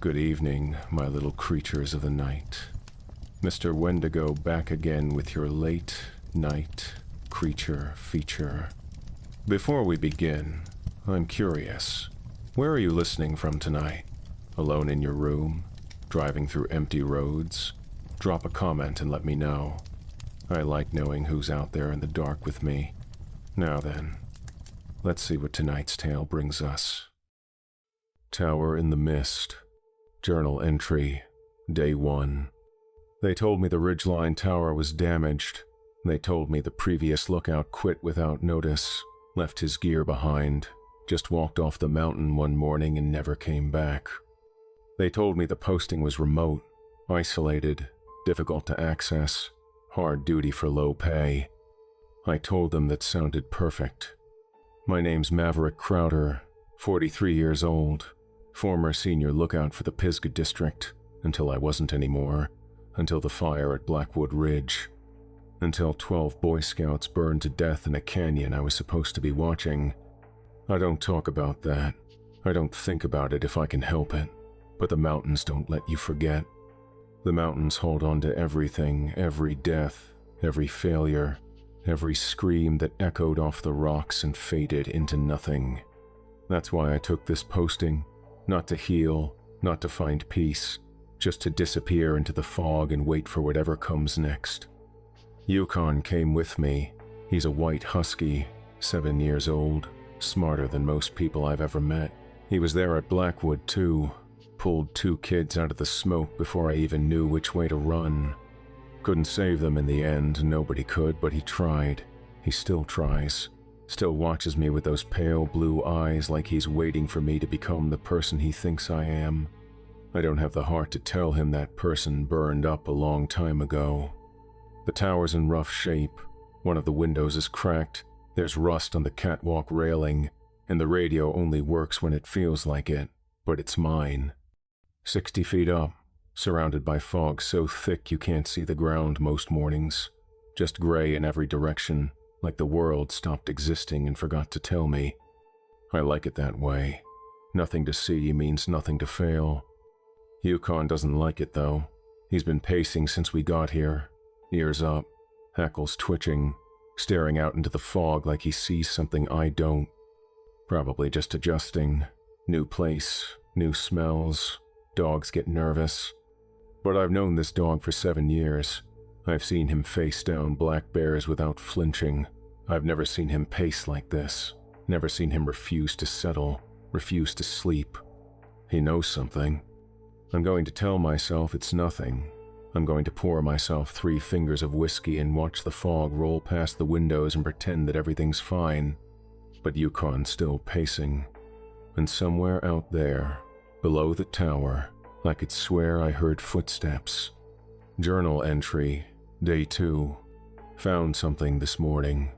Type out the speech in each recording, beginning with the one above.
Good evening, my little creatures of the night. Mr. Wendigo back again with your late night creature feature. Before we begin, I'm curious. Where are you listening from tonight? Alone in your room? Driving through empty roads? Drop a comment and let me know. I like knowing who's out there in the dark with me. Now then, let's see what tonight's tale brings us. Tower in the Mist. Journal entry, Day 1. They told me the Ridgeline Tower was damaged. They told me the previous lookout quit without notice, left his gear behind, just walked off the mountain one morning and never came back. They told me the posting was remote, isolated, difficult to access, hard duty for low pay. I told them that sounded perfect. My name's Maverick Crowder, 43 years old, former senior lookout for the Pisgah District, until I wasn't anymore, until the fire at Blackwood Ridge, until 12 Boy Scouts burned to death in a canyon I was supposed to be watching. I don't talk about that. I don't think about it if I can help it, but the mountains don't let you forget. The mountains hold on to everything, every death, every failure, every scream that echoed off the rocks and faded into nothing. That's why I took this posting. Not to heal, not to find peace, just to disappear into the fog and wait for whatever comes next. Yukon came with me. He's a white husky, 7 years old, smarter than most people I've ever met. He was there at Blackwood too, pulled 2 kids out of the smoke before I even knew which way to run. Couldn't save them in the end, nobody could, but he tried. He still tries. Still watches me with those pale blue eyes like he's waiting for me to become the person he thinks I am. I don't have the heart to tell him that person burned up a long time ago. The tower's in rough shape. One of the windows is cracked. There's rust on the catwalk railing, and the radio only works when it feels like it, but it's mine. 60 feet up, surrounded by fog so thick you can't see the ground most mornings. Just gray in every direction. Like the world stopped existing and forgot to tell me. I like it that way. Nothing to see means nothing to fail. Yukon doesn't like it though. He's been pacing since we got here, ears up, hackles twitching, staring out into the fog like he sees something I don't. Probably just adjusting. New place, new smells, dogs get nervous. But I've known this dog for 7 years. I've seen him face down black bears without flinching. I've never seen him pace like this. Never seen him refuse to settle, refuse to sleep. He knows something. I'm going to tell myself it's nothing. I'm going to pour myself 3 fingers of whiskey and watch the fog roll past the windows and pretend that everything's fine. But Yukon's still pacing. And somewhere out there, below the tower, I could swear I heard footsteps. Journal entry, Day 2. Found something this morning.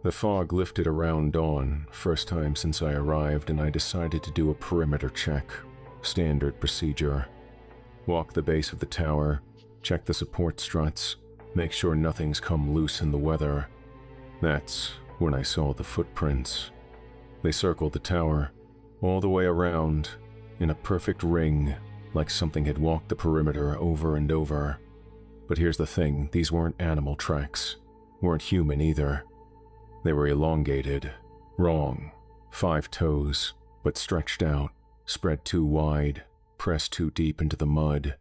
The fog lifted around dawn, first time since I arrived, and I decided to do a perimeter check. Standard procedure. Walk the base of the tower, check the support struts, make sure nothing's come loose in the weather. That's when I saw the footprints. They circled the tower, all the way around, in a perfect ring, like something had walked the perimeter over and over. But here's the thing, these weren't animal tracks, weren't human either. They were elongated, wrong, 5 toes, but stretched out, spread too wide, pressed too deep into the mud.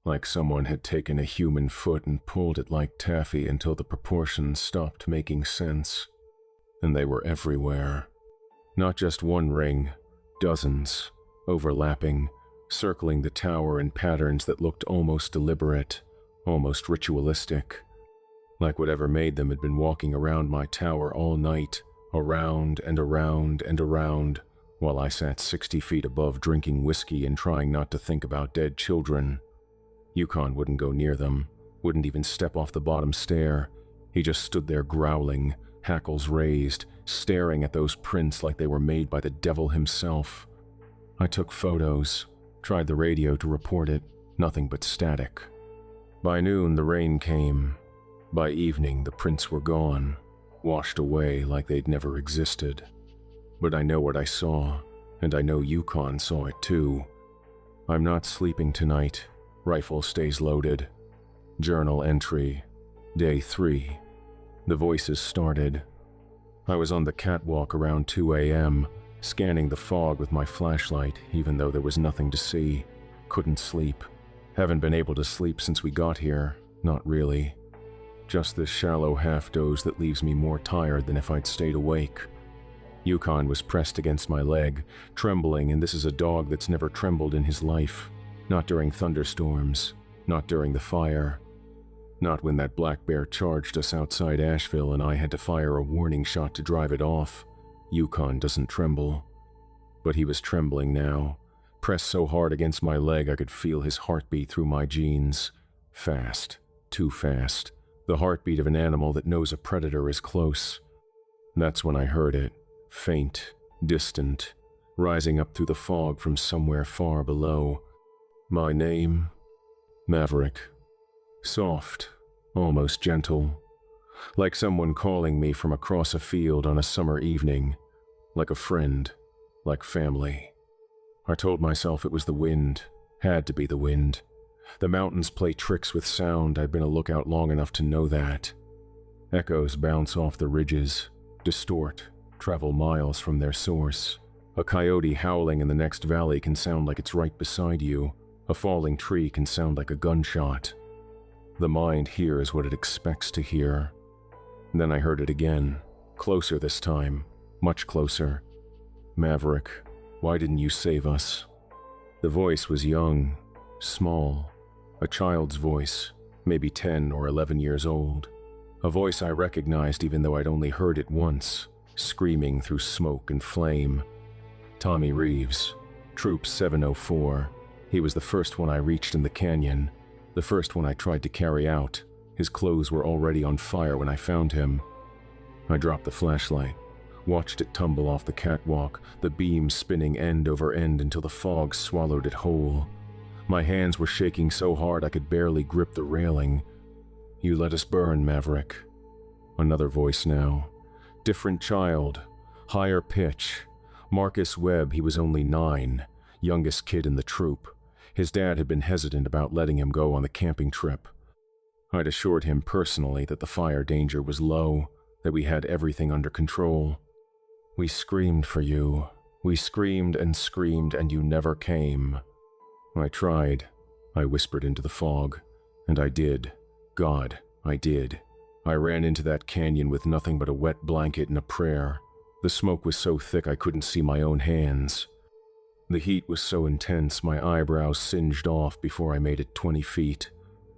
Like someone had taken a human foot and pulled it like taffy until the proportions stopped making sense. And they were everywhere. Not just one ring, dozens, overlapping, circling the tower in patterns that looked almost deliberate. Almost ritualistic, like whatever made them had been walking around my tower all night, around and around and around, while I sat 60 feet above drinking whiskey and trying not to think about dead children. Yukon wouldn't go near them, wouldn't even step off the bottom stair. He just stood there growling, hackles raised, staring at those prints like they were made by the devil himself. I took photos, tried the radio to report it, nothing but static. By noon, the rain came. By evening, the prints were gone, washed away like they'd never existed. But I know what I saw, and I know Yukon saw it too. I'm not sleeping tonight. Rifle stays loaded. Journal entry. Day 3. The voices started. I was on the catwalk around 2 a.m., scanning the fog with my flashlight, even though there was nothing to see. Couldn't sleep. Haven't been able to sleep since we got here. Not really. Just this shallow half-doze that leaves me more tired than if I'd stayed awake. Yukon was pressed against my leg, trembling, and this is a dog that's never trembled in his life. Not during thunderstorms. Not during the fire. Not when that black bear charged us outside Asheville and I had to fire a warning shot to drive it off. Yukon doesn't tremble. But he was trembling now. Pressed so hard against my leg I could feel his heartbeat through my jeans. Fast. Too fast. The heartbeat of an animal that knows a predator is close. That's when I heard it. Faint. Distant. Rising up through the fog from somewhere far below. My name? Maverick. Soft. Almost gentle. Like someone calling me from across a field on a summer evening. Like a friend. Like family. I told myself it was the wind. Had to be the wind. The mountains play tricks with sound. I'd been a lookout long enough to know that. Echoes bounce off the ridges. Distort. Travel miles from their source. A coyote howling in the next valley can sound like it's right beside you. A falling tree can sound like a gunshot. The mind hears what it expects to hear. Then I heard it again. Closer this time. Much closer. Maverick, why didn't you save us? The voice was young. Small. A child's voice. Maybe 10 or 11 years old. A voice I recognized even though I'd only heard it once. Screaming through smoke and flame. Tommy Reeves. Troop 704. He was the first one I reached in the canyon. The first one I tried to carry out. His clothes were already on fire when I found him. I dropped the flashlight. Watched it tumble off the catwalk, the beam spinning end over end until the fog swallowed it whole. My hands were shaking so hard I could barely grip the railing. You let us burn, Maverick. Another voice now. Different child. Higher pitch. Marcus Webb, he was only 9. Youngest kid in the troop. His dad had been hesitant about letting him go on the camping trip. I'd assured him personally that the fire danger was low, that we had everything under control. We screamed for you. We screamed, and you never came. I tried. I whispered into the fog. And I did. God, I did. I ran into that canyon with nothing but a wet blanket and a prayer. The smoke was so thick I couldn't see my own hands. The heat was so intense my eyebrows singed off before I made it 20 feet.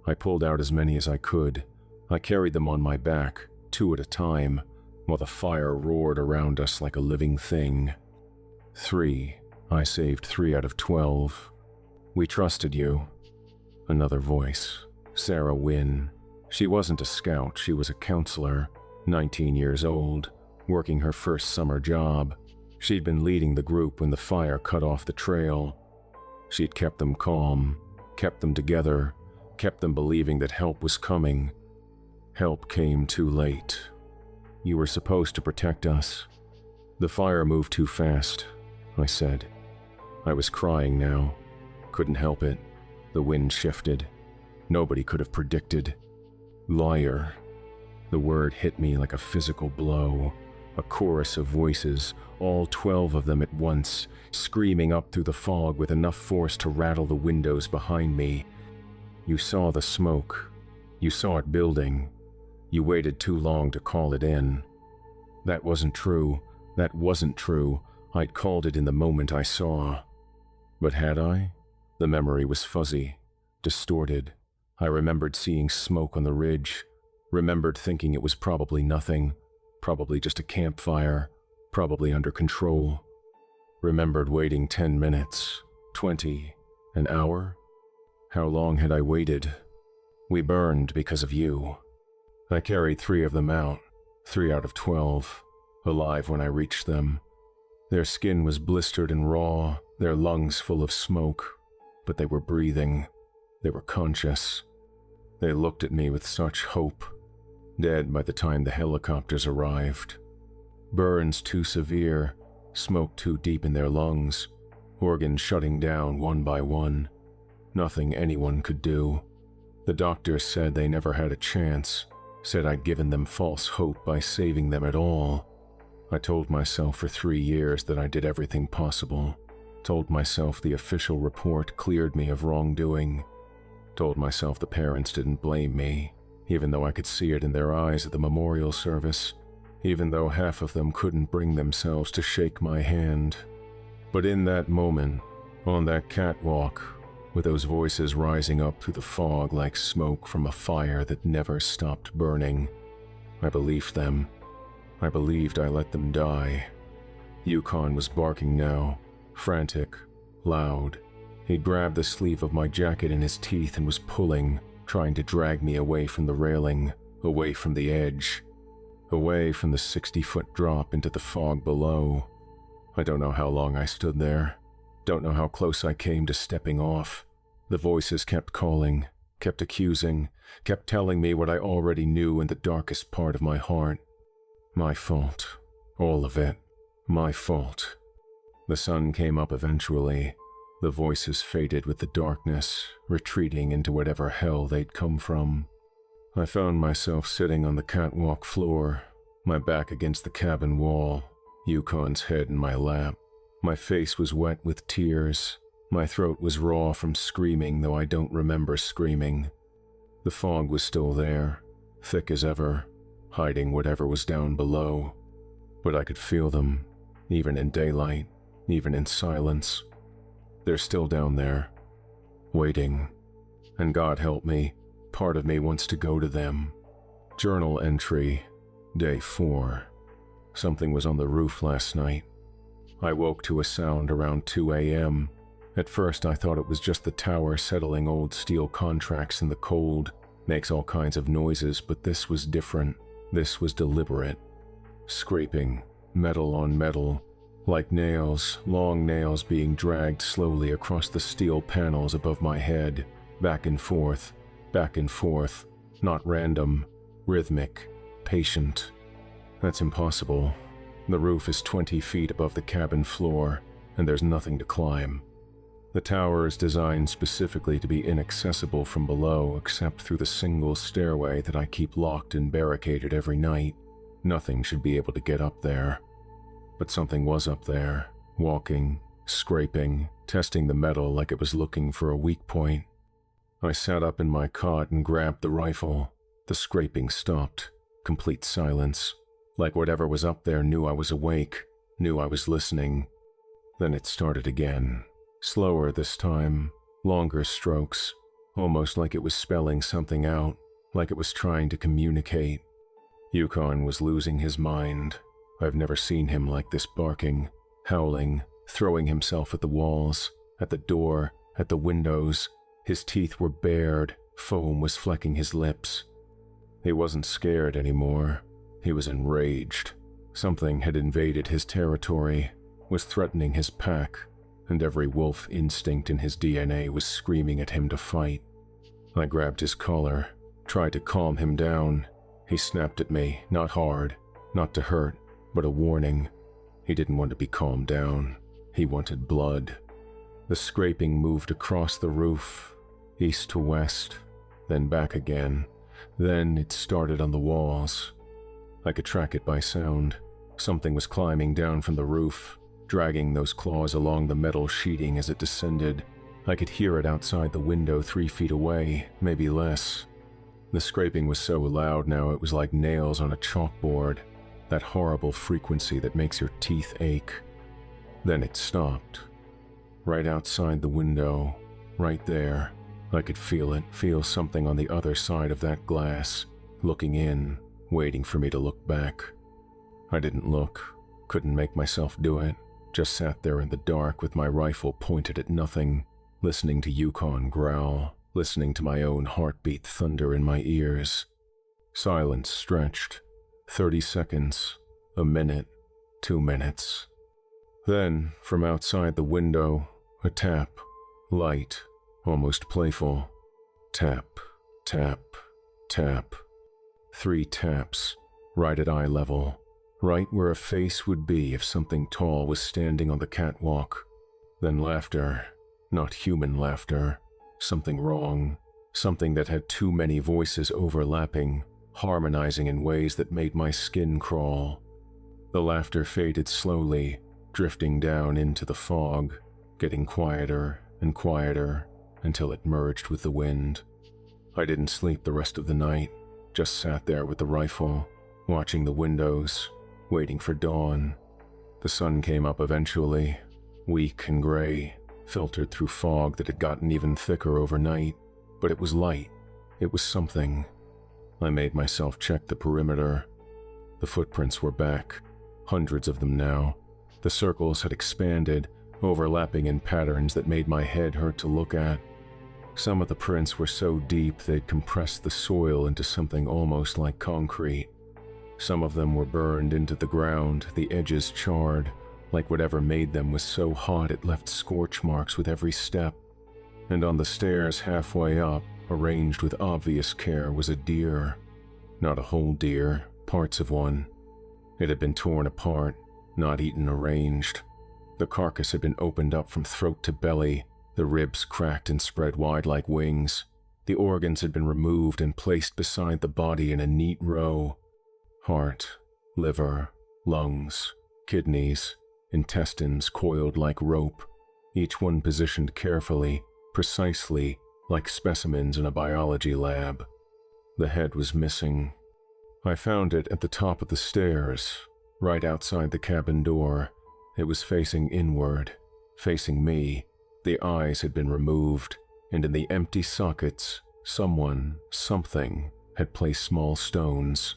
I pulled out as many as I could. I carried them on my back, 2 at a time, while the fire roared around us like a living thing. 3. I saved 3 out of 12. We trusted you. Another voice. Sarah Wynn. She wasn't a scout, she was a counselor, 19 years old, working her first summer job. She'd been leading the group when the fire cut off the trail. She'd kept them calm, kept them together, kept them believing that help was coming. Help came too late. You were supposed to protect us. The fire moved too fast, I said. I was crying now. Couldn't help it. The wind shifted. Nobody could have predicted. Liar. The word hit me like a physical blow. A chorus of voices, all 12 of them at once, screaming up through the fog with enough force to rattle the windows behind me. You saw the smoke. You saw it building. You waited too long to call it in. That wasn't true. That wasn't true. I'd called it in the moment I saw. But had I? The memory was fuzzy, distorted. I remembered seeing smoke on the ridge, remembered thinking it was probably nothing, probably just a campfire, probably under control. Remembered waiting 10 minutes, 20, an hour? How long had I waited? We burned because of you. I carried 3 of them out, 3 out of 12, alive when I reached them. Their skin was blistered and raw, their lungs full of smoke, but they were breathing. They were conscious. They looked at me with such hope. Dead by the time the helicopters arrived. Burns too severe, smoke too deep in their lungs. organs shutting down one by one. Nothing anyone could do. The doctors said they never had a chance, said I'd given them false hope by saving them at all. I told myself for 3 years that I did everything possible. Told myself the official report cleared me of wrongdoing. Told myself the parents didn't blame me, even though I could see it in their eyes at the memorial service, even though half of them couldn't bring themselves to shake my hand. But in that moment, on that catwalk, with those voices rising up through the fog like smoke from a fire that never stopped burning, I believed them. I believed I let them die. Yukon was barking now, frantic, loud. He'd grabbed the sleeve of my jacket in his teeth and was pulling, trying to drag me away from the railing, away from the edge, away from the 60-foot drop into the fog below. I don't know how long I stood there. Don't know how close I came to stepping off. The voices kept calling, kept accusing, kept telling me what I already knew in the darkest part of my heart. My fault. All of it. My fault. The sun came up eventually. The voices faded with the darkness, retreating into whatever hell they'd come from. I found myself sitting on the catwalk floor, my back against the cabin wall, Yukon's head in my lap. My face was wet with tears. My throat was raw from screaming, though I don't remember screaming. The fog was still there, thick as ever, hiding whatever was down below. But I could feel them, even in daylight, even in silence. They're still down there, waiting. And God help me, part of me wants to go to them. Journal entry, day 4. Something was on the roof last night. I woke to a sound around 2 a.m. At first I thought it was just the tower settling old steel contracts in the cold. Makes all kinds of noises, but this was different. This was deliberate. Scraping, metal on metal, like nails, long nails being dragged slowly across the steel panels above my head, back and forth, not random, rhythmic, patient. That's impossible. The roof is 20 feet above the cabin floor, and there's nothing to climb. The tower is designed specifically to be inaccessible from below except through the single stairway that I keep locked and barricaded every night. Nothing should be able to get up there. But something was up there, walking, scraping, testing the metal like it was looking for a weak point. I sat up in my cot and grabbed the rifle. The scraping stopped. Complete silence. Like whatever was up there knew I was awake, knew I was listening. Then it started again. Slower this time, longer strokes, almost like it was spelling something out, like it was trying to communicate. Yukon was losing his mind. I've never seen him like this, barking, howling, throwing himself at the walls, at the door, at the windows. His teeth were bared, foam was flecking his lips. He wasn't scared anymore. He was enraged. Something had invaded his territory, was threatening his pack, and every wolf instinct in his DNA was screaming at him to fight. I grabbed his collar, tried to calm him down. He snapped at me, not hard, not to hurt, but a warning. He didn't want to be calmed down. He wanted blood. The scraping moved across the roof, east to west, then back again. Then it started on the walls. I could track it by sound. Something was climbing down from the roof, dragging those claws along the metal sheeting as it descended. I could hear it outside the window 3 feet away, maybe less. The scraping was so loud now it was like nails on a chalkboard, that horrible frequency that makes your teeth ache. Then it stopped. Right outside the window, right there. I could feel it, feel something on the other side of that glass, looking in, waiting for me to look back. I didn't look, couldn't make myself do it, just sat there in the dark with my rifle pointed at nothing, listening to Yukon growl, listening to my own heartbeat thunder in my ears. Silence stretched. 30 seconds, a minute, 2 minutes. Then, from outside the window, a tap, light, almost playful. Tap, tap, tap. 3 taps, right at eye level, right where a face would be if something tall was standing on the catwalk. Then laughter, not human laughter. Something wrong, something that had too many voices overlapping, harmonizing in ways that made my skin crawl. The laughter faded slowly, drifting down into the fog, getting quieter and quieter until it merged with the wind. I didn't sleep the rest of the night, just sat there with the rifle, watching the windows, waiting for dawn. The sun came up eventually, weak and gray, filtered through fog that had gotten even thicker overnight, but it was light. It was something. I made myself check the perimeter. The footprints were back, hundreds of them now. The circles had expanded, overlapping in patterns that made my head hurt to look at. Some of the prints were so deep they'd compressed the soil into something almost like concrete. Some of them were burned into the ground, the edges charred, like whatever made them was so hot it left scorch marks with every step. And on the stairs halfway up, arranged with obvious care, was a deer. Not a whole deer, parts of one. It had been torn apart, not eaten arranged. The carcass had been opened up from throat to belly, the ribs cracked and spread wide like wings. The organs had been removed and placed beside the body in a neat row. Heart, liver, lungs, kidneys, intestines coiled like rope, each one positioned carefully, precisely, like specimens in a biology lab. The head was missing. I found it at the top of the stairs, right outside the cabin door. It was facing inward, facing me. The eyes had been removed, and in the empty sockets, someone, something, had placed small stones.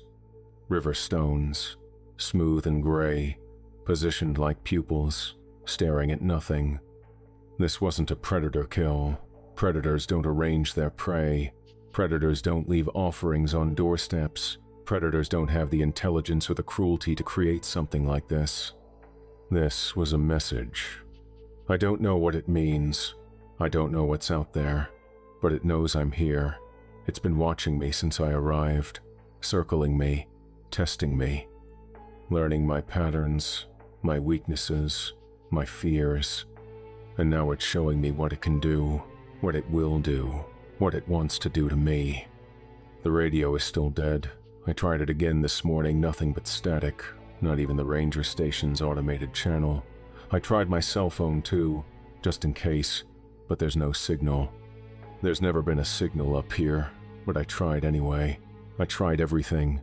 River stones, smooth and gray, positioned like pupils, staring at nothing. This wasn't a predator kill. Predators don't arrange their prey. Predators don't leave offerings on doorsteps. Predators don't have the intelligence or the cruelty to create something like this. This was a message. I don't know what it means. I don't know what's out there, but it knows I'm here. It's been watching me since I arrived, circling me, testing me, learning my patterns, my weaknesses, my fears, and now it's showing me what it can do, what it will do, what it wants to do to me. The radio is still dead. I tried it again this morning, nothing but static, not even the ranger station's automated channel. I tried my cell phone too, just in case, but there's no signal. There's never been a signal up here, but I tried anyway. I tried everything.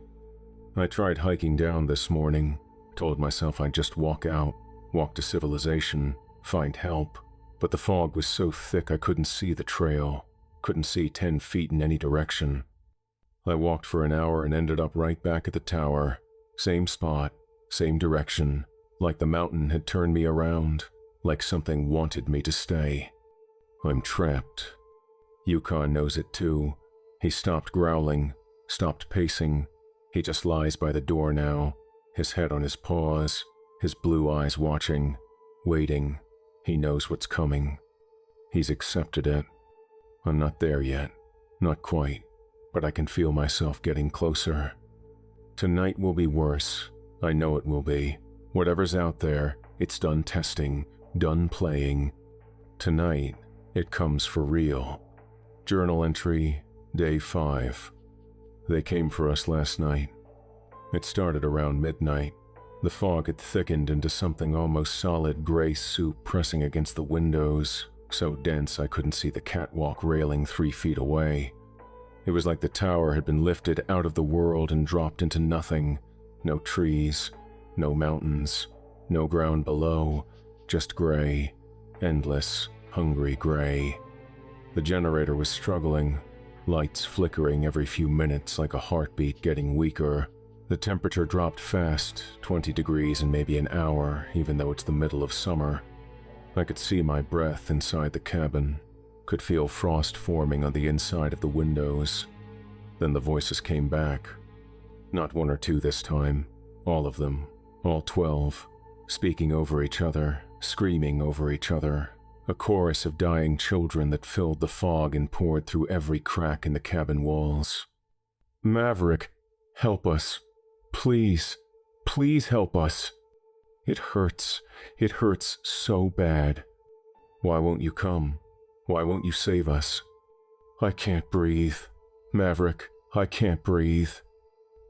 I tried hiking down this morning, told myself I'd just walk out, walk to civilization, find help, but the fog was so thick I couldn't see the trail, couldn't see 10 feet in any direction. I walked for an hour and ended up right back at the tower, same spot, same direction, like the mountain had turned me around, like something wanted me to stay. I'm trapped. Yukon knows it too. He stopped growling, stopped pacing. He just lies by the door now, his head on his paws, his blue eyes watching, waiting. He knows what's coming. He's accepted it. I'm not there yet, not quite, but I can feel myself getting closer. Tonight will be worse. I know it will be. Whatever's out there, it's done testing, done playing. Tonight, it comes for real. Journal entry, day 5. They came for us last night. It started around midnight. The fog had thickened into something almost solid gray soup pressing against the windows, so dense I couldn't see the catwalk railing 3 feet away. It was like the tower had been lifted out of the world and dropped into nothing. No trees, no mountains, no ground below, just gray, endless, hungry gray. The generator was struggling, lights flickering every few minutes like a heartbeat getting weaker. The temperature dropped fast, 20 degrees in maybe an hour, even though it's the middle of summer. I could see my breath inside the cabin, could feel frost forming on the inside of the windows. Then the voices came back. Not 1 or 2 this time, all of them, all 12, speaking over each other, screaming over each other, a chorus of dying children that filled the fog and poured through every crack in the cabin walls. "Maverick, help us. Please, please help us. It hurts so bad. Why won't you come? Why won't you save us? I can't breathe. Maverick, I can't breathe.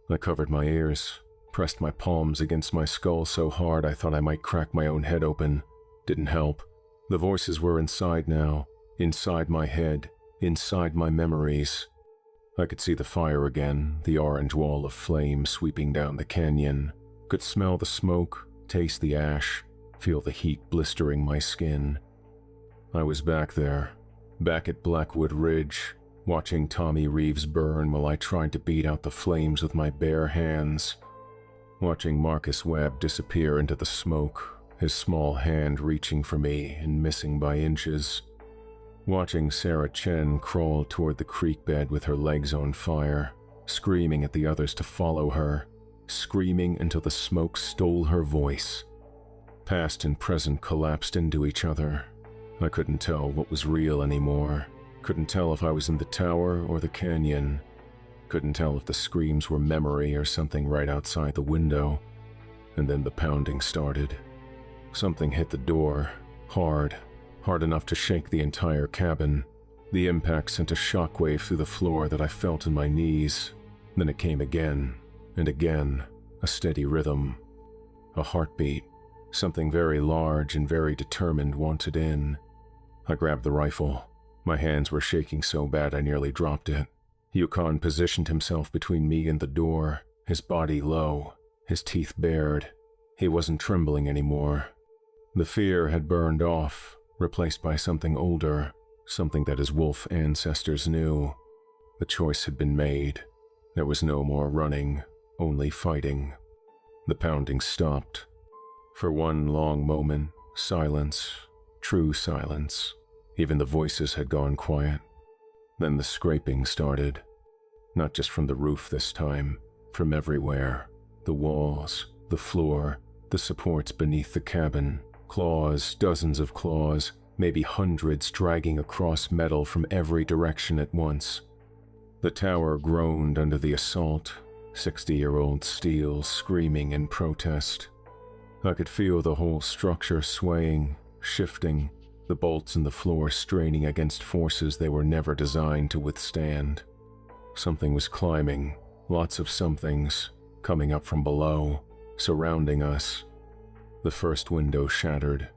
I covered my ears, pressed my palms against my skull so hard I thought I might crack my own head open. Didn't help. The voices were inside now, inside my head, inside my memories. I could see the fire again, the orange wall of flame sweeping down the canyon. Could smell the smoke, taste the ash, feel the heat blistering my skin. I was back there, back at Blackwood Ridge, watching Tommy Reeves burn while I tried to beat out the flames with my bare hands. Watching Marcus Webb disappear into the smoke, his small hand reaching for me and missing by inches. Watching Sarah Chen crawl toward the creek bed with her legs on fire, screaming at the others to follow her, screaming until the smoke stole her voice. Past and present collapsed into each other. I couldn't tell what was real anymore. Couldn't tell if I was in the tower or the canyon. Couldn't tell if the screams were memory or something right outside the window. And then the pounding started. Something hit the door, hard enough to shake the entire cabin. The impact sent a shockwave through the floor that I felt in my knees. Then it came again, and again, a steady rhythm. A heartbeat. Something very large and very determined wanted in. I grabbed the rifle. My hands were shaking so bad I nearly dropped it. Yukon positioned himself between me and the door, his body low, his teeth bared. He wasn't trembling anymore. The fear had burned off, replaced by something older, something that his wolf ancestors knew. The choice had been made. There was no more running, only fighting. The pounding stopped. For one long moment, silence, true silence. Even the voices had gone quiet. Then the scraping started. Not just from the roof this time, from everywhere. The walls, the floor, the supports beneath the cabin. Claws, dozens of claws, maybe hundreds dragging across metal from every direction at once. The tower groaned under the assault, 60-year-old steel screaming in protest. I could feel the whole structure swaying, shifting, the bolts in the floor straining against forces they were never designed to withstand. Something was climbing, lots of somethings, coming up from below, surrounding us. The first window shattered.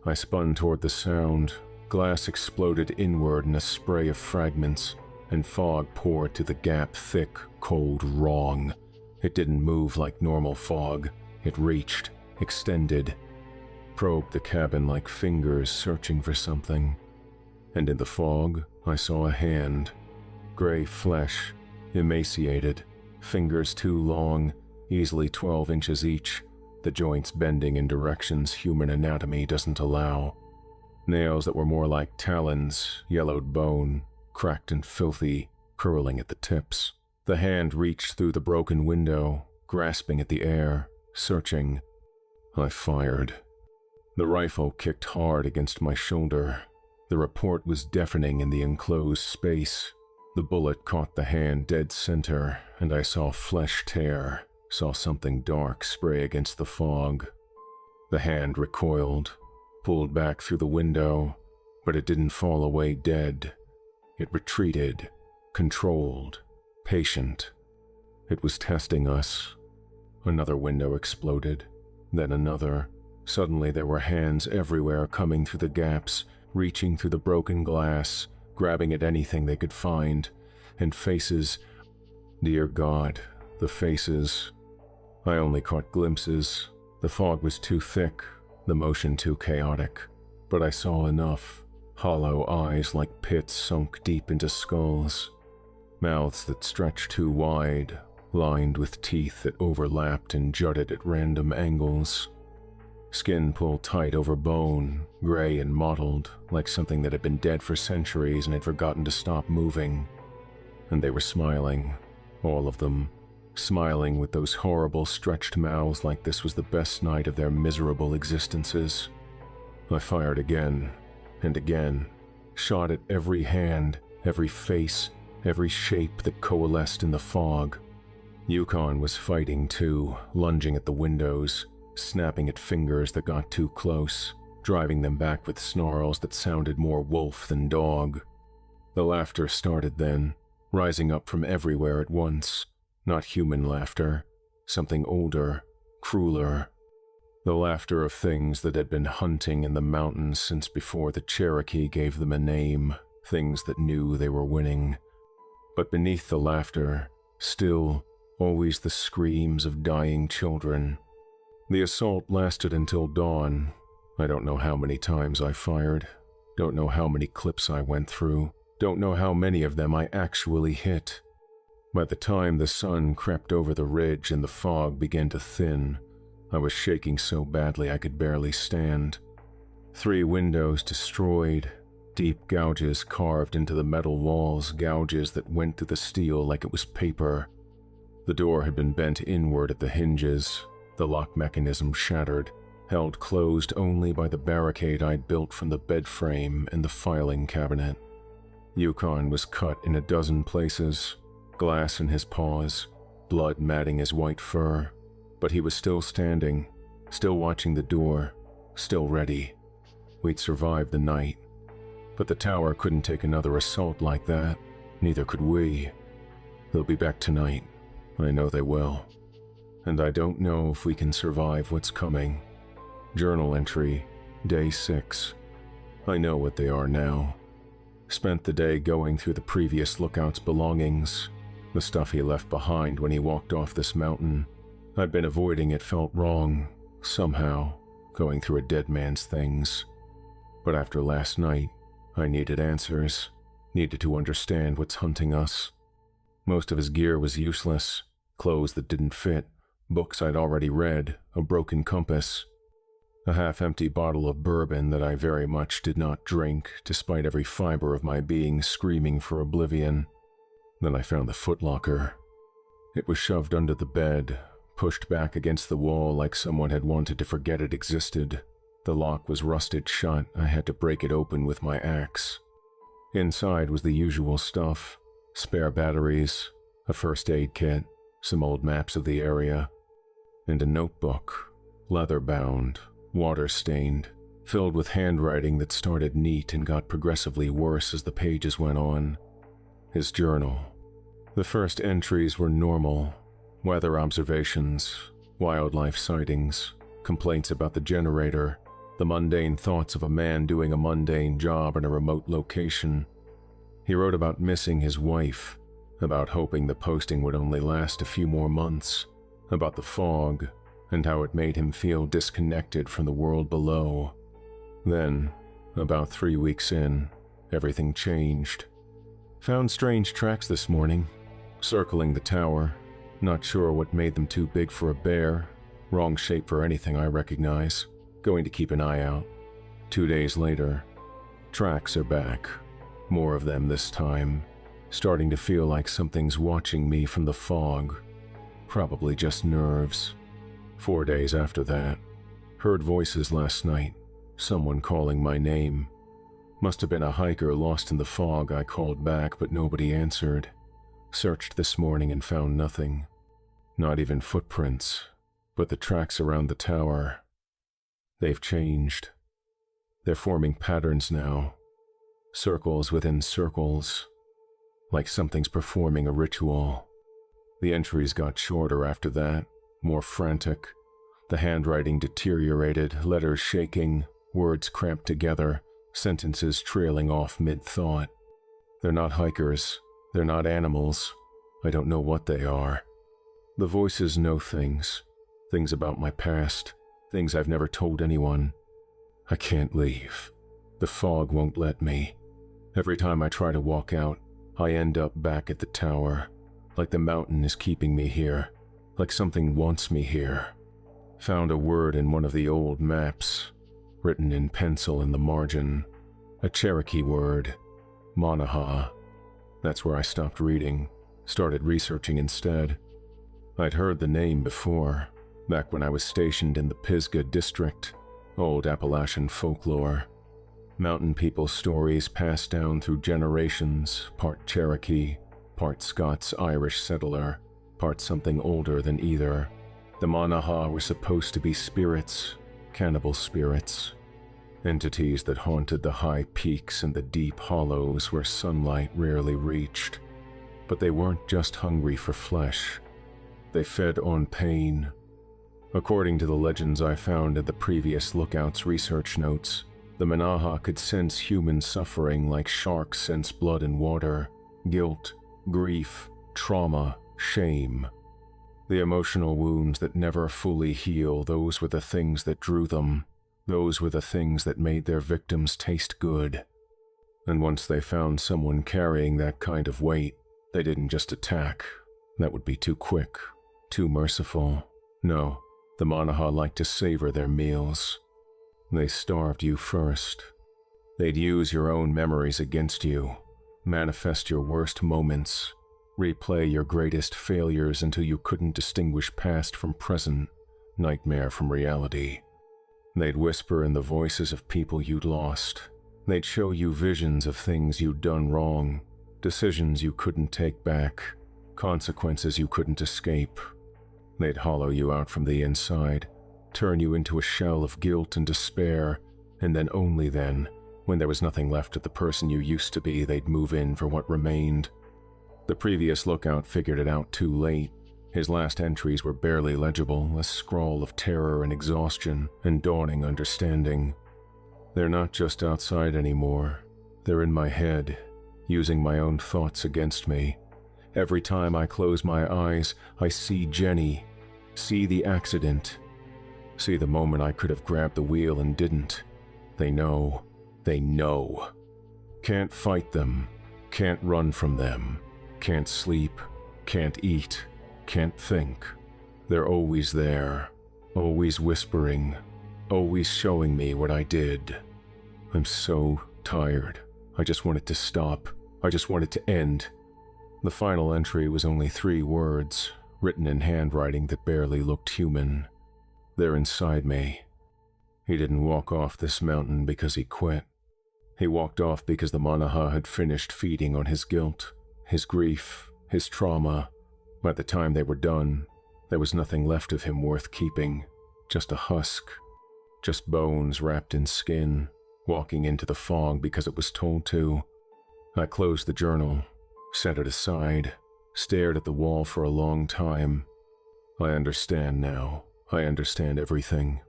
I spun toward the sound. Glass exploded inward in a spray of fragments, and fog poured through the gap thick, cold, wrong. It didn't move like normal fog. It reached, extended, probed the cabin like fingers searching for something. And in the fog, I saw a hand. Gray flesh, emaciated, fingers too long, easily 12 inches each, the joints bending in directions human anatomy doesn't allow. Nails that were more like talons, yellowed bone, cracked and filthy, curling at the tips. The hand reached through the broken window, grasping at the air, searching. I fired. The rifle kicked hard against my shoulder. The report was deafening in the enclosed space. The bullet caught the hand dead center, and I saw flesh tear, saw something dark spray against the fog. The hand recoiled, pulled back through the window, but it didn't fall away dead. It retreated, controlled, patient. It was testing us. Another window exploded, then another. Suddenly there were hands everywhere coming through the gaps, reaching through the broken glass, grabbing at anything they could find, and faces. Dear God, the faces. I only caught glimpses. The fog was too thick, the motion too chaotic, but I saw enough. Hollow eyes like pits sunk deep into skulls. Mouths that stretched too wide, lined with teeth that overlapped and jutted at random angles. Skin pulled tight over bone, gray and mottled, like something that had been dead for centuries and had forgotten to stop moving. And they were smiling, all of them, smiling with those horrible stretched mouths like this was the best night of their miserable existences. I fired again, and again, shot at every hand, every face, every shape that coalesced in the fog. Yukon was fighting too, lunging at the windows, snapping at fingers that got too close, driving them back with snarls that sounded more wolf than dog. The laughter started then, rising up from everywhere at once. Not human laughter, something older, crueler. The laughter of things that had been hunting in the mountains since before the Cherokee gave them a name, things that knew they were winning. But beneath the laughter, still, always the screams of dying children. The assault lasted until dawn. I don't know how many times I fired, don't know how many clips I went through, don't know how many of them I actually hit. By the time the sun crept over the ridge and the fog began to thin, I was shaking so badly I could barely stand. 3 windows destroyed, deep gouges carved into the metal walls, gouges that went through the steel like it was paper. The door had been bent inward at the hinges, the lock mechanism shattered, held closed only by the barricade I'd built from the bed frame and the filing cabinet. Yukon was cut in a dozen places, glass in his paws, blood matting his white fur, but he was still standing, still watching the door, still ready. We'd survived the night, but the tower couldn't take another assault like that, neither could we. They'll be back tonight, I know they will, and I don't know if we can survive what's coming. Journal entry, day 6. I know what they are now. Spent the day going through the previous lookout's belongings, the stuff he left behind when he walked off this mountain. I'd been avoiding it, felt wrong, somehow, going through a dead man's things. But after last night, I needed answers, needed to understand what's hunting us. Most of his gear was useless, clothes that didn't fit, books I'd already read, a broken compass. A half-empty bottle of bourbon that I very much did not drink, despite every fiber of my being screaming for oblivion. Then I found the footlocker. It was shoved under the bed, pushed back against the wall like someone had wanted to forget it existed. The lock was rusted shut. I had to break it open with my axe. Inside was the usual stuff: spare batteries, a first aid kit, some old maps of the area, and a notebook, leather-bound, water-stained, filled with handwriting that started neat and got progressively worse as the pages went on. His journal. The first entries were normal: weather observations, wildlife sightings, complaints about the generator, the mundane thoughts of a man doing a mundane job in a remote location. He wrote about missing his wife, about hoping the posting would only last a few more months, about the fog, and how it made him feel disconnected from the world below. Then, about 3 weeks in, everything changed. Found strange tracks this morning, circling the tower, not sure what made them too big for a bear, wrong shape for anything I recognize, going to keep an eye out. 2 days later, tracks are back, more of them this time, starting to feel like something's watching me from the fog, probably just nerves. 4 days after that, heard voices last night, someone calling my name. Must have been a hiker lost in the fog. I called back, but nobody answered. Searched this morning and found nothing. Not even footprints, but the tracks around the tower. They've changed. They're forming patterns now. Circles within circles. Like something's performing a ritual. The entries got shorter after that, more frantic. The handwriting deteriorated, letters shaking, words cramped together, sentences trailing off mid-thought. They're not hikers. They're not animals. I don't know what they are. The voices know things. Things about my past. Things I've never told anyone. I can't leave. The fog won't let me. Every time I try to walk out, I end up back at the tower. Like the mountain is keeping me here. Like something wants me here. Found a word in one of the old maps, written in pencil in the margin. A Cherokee word. Manaha. That's where I stopped reading, started researching instead. I'd heard the name before, back when I was stationed in the Pisgah district, old Appalachian folklore. Mountain people's stories passed down through generations, part Cherokee, part Scots-Irish settler, part something older than either. The Manaha were supposed to be spirits, cannibal spirits. entities that haunted the high peaks and the deep hollows where sunlight rarely reached. But they weren't just hungry for flesh. They fed on pain. According to the legends I found in the previous Lookout's research notes, the Manaha could sense human suffering like sharks sense blood in water, guilt, grief, trauma, shame. The emotional wounds that never fully heal, those were the things that drew them. Those were the things that made their victims taste good. And once they found someone carrying that kind of weight, they didn't just attack. That would be too quick, too merciful. No, the Manaha liked to savor their meals. They starved you first. They'd use your own memories against you, manifest your worst moments, replay your greatest failures until you couldn't distinguish past from present, nightmare from reality. They'd whisper in the voices of people you'd lost. They'd show you visions of things you'd done wrong, decisions you couldn't take back, consequences you couldn't escape. They'd hollow you out from the inside, turn you into a shell of guilt and despair, and then only then, when there was nothing left of the person you used to be, they'd move in for what remained. The previous Lookout figured it out too late. His last entries were barely legible, a scrawl of terror and exhaustion and dawning understanding. They're not just outside anymore. They're in my head, using my own thoughts against me. Every time I close my eyes, I see Jenny, see the accident, see the moment I could have grabbed the wheel and didn't. They know. They know. Can't fight them. Can't run from them. Can't sleep. Can't eat. Can't think. They're always there. Always whispering. Always showing me what I did. I'm so tired. I just want it to stop. I just want it to end. The final entry was only 3 words, written in handwriting that barely looked human. They're inside me. He didn't walk off this mountain because he quit. He walked off because the Manaha had finished feeding on his guilt, his grief, his trauma. By the time they were done, there was nothing left of him worth keeping, just a husk, just bones wrapped in skin, walking into the fog because it was told to. I closed the journal, set it aside, stared at the wall for a long time. I understand now. I understand everything.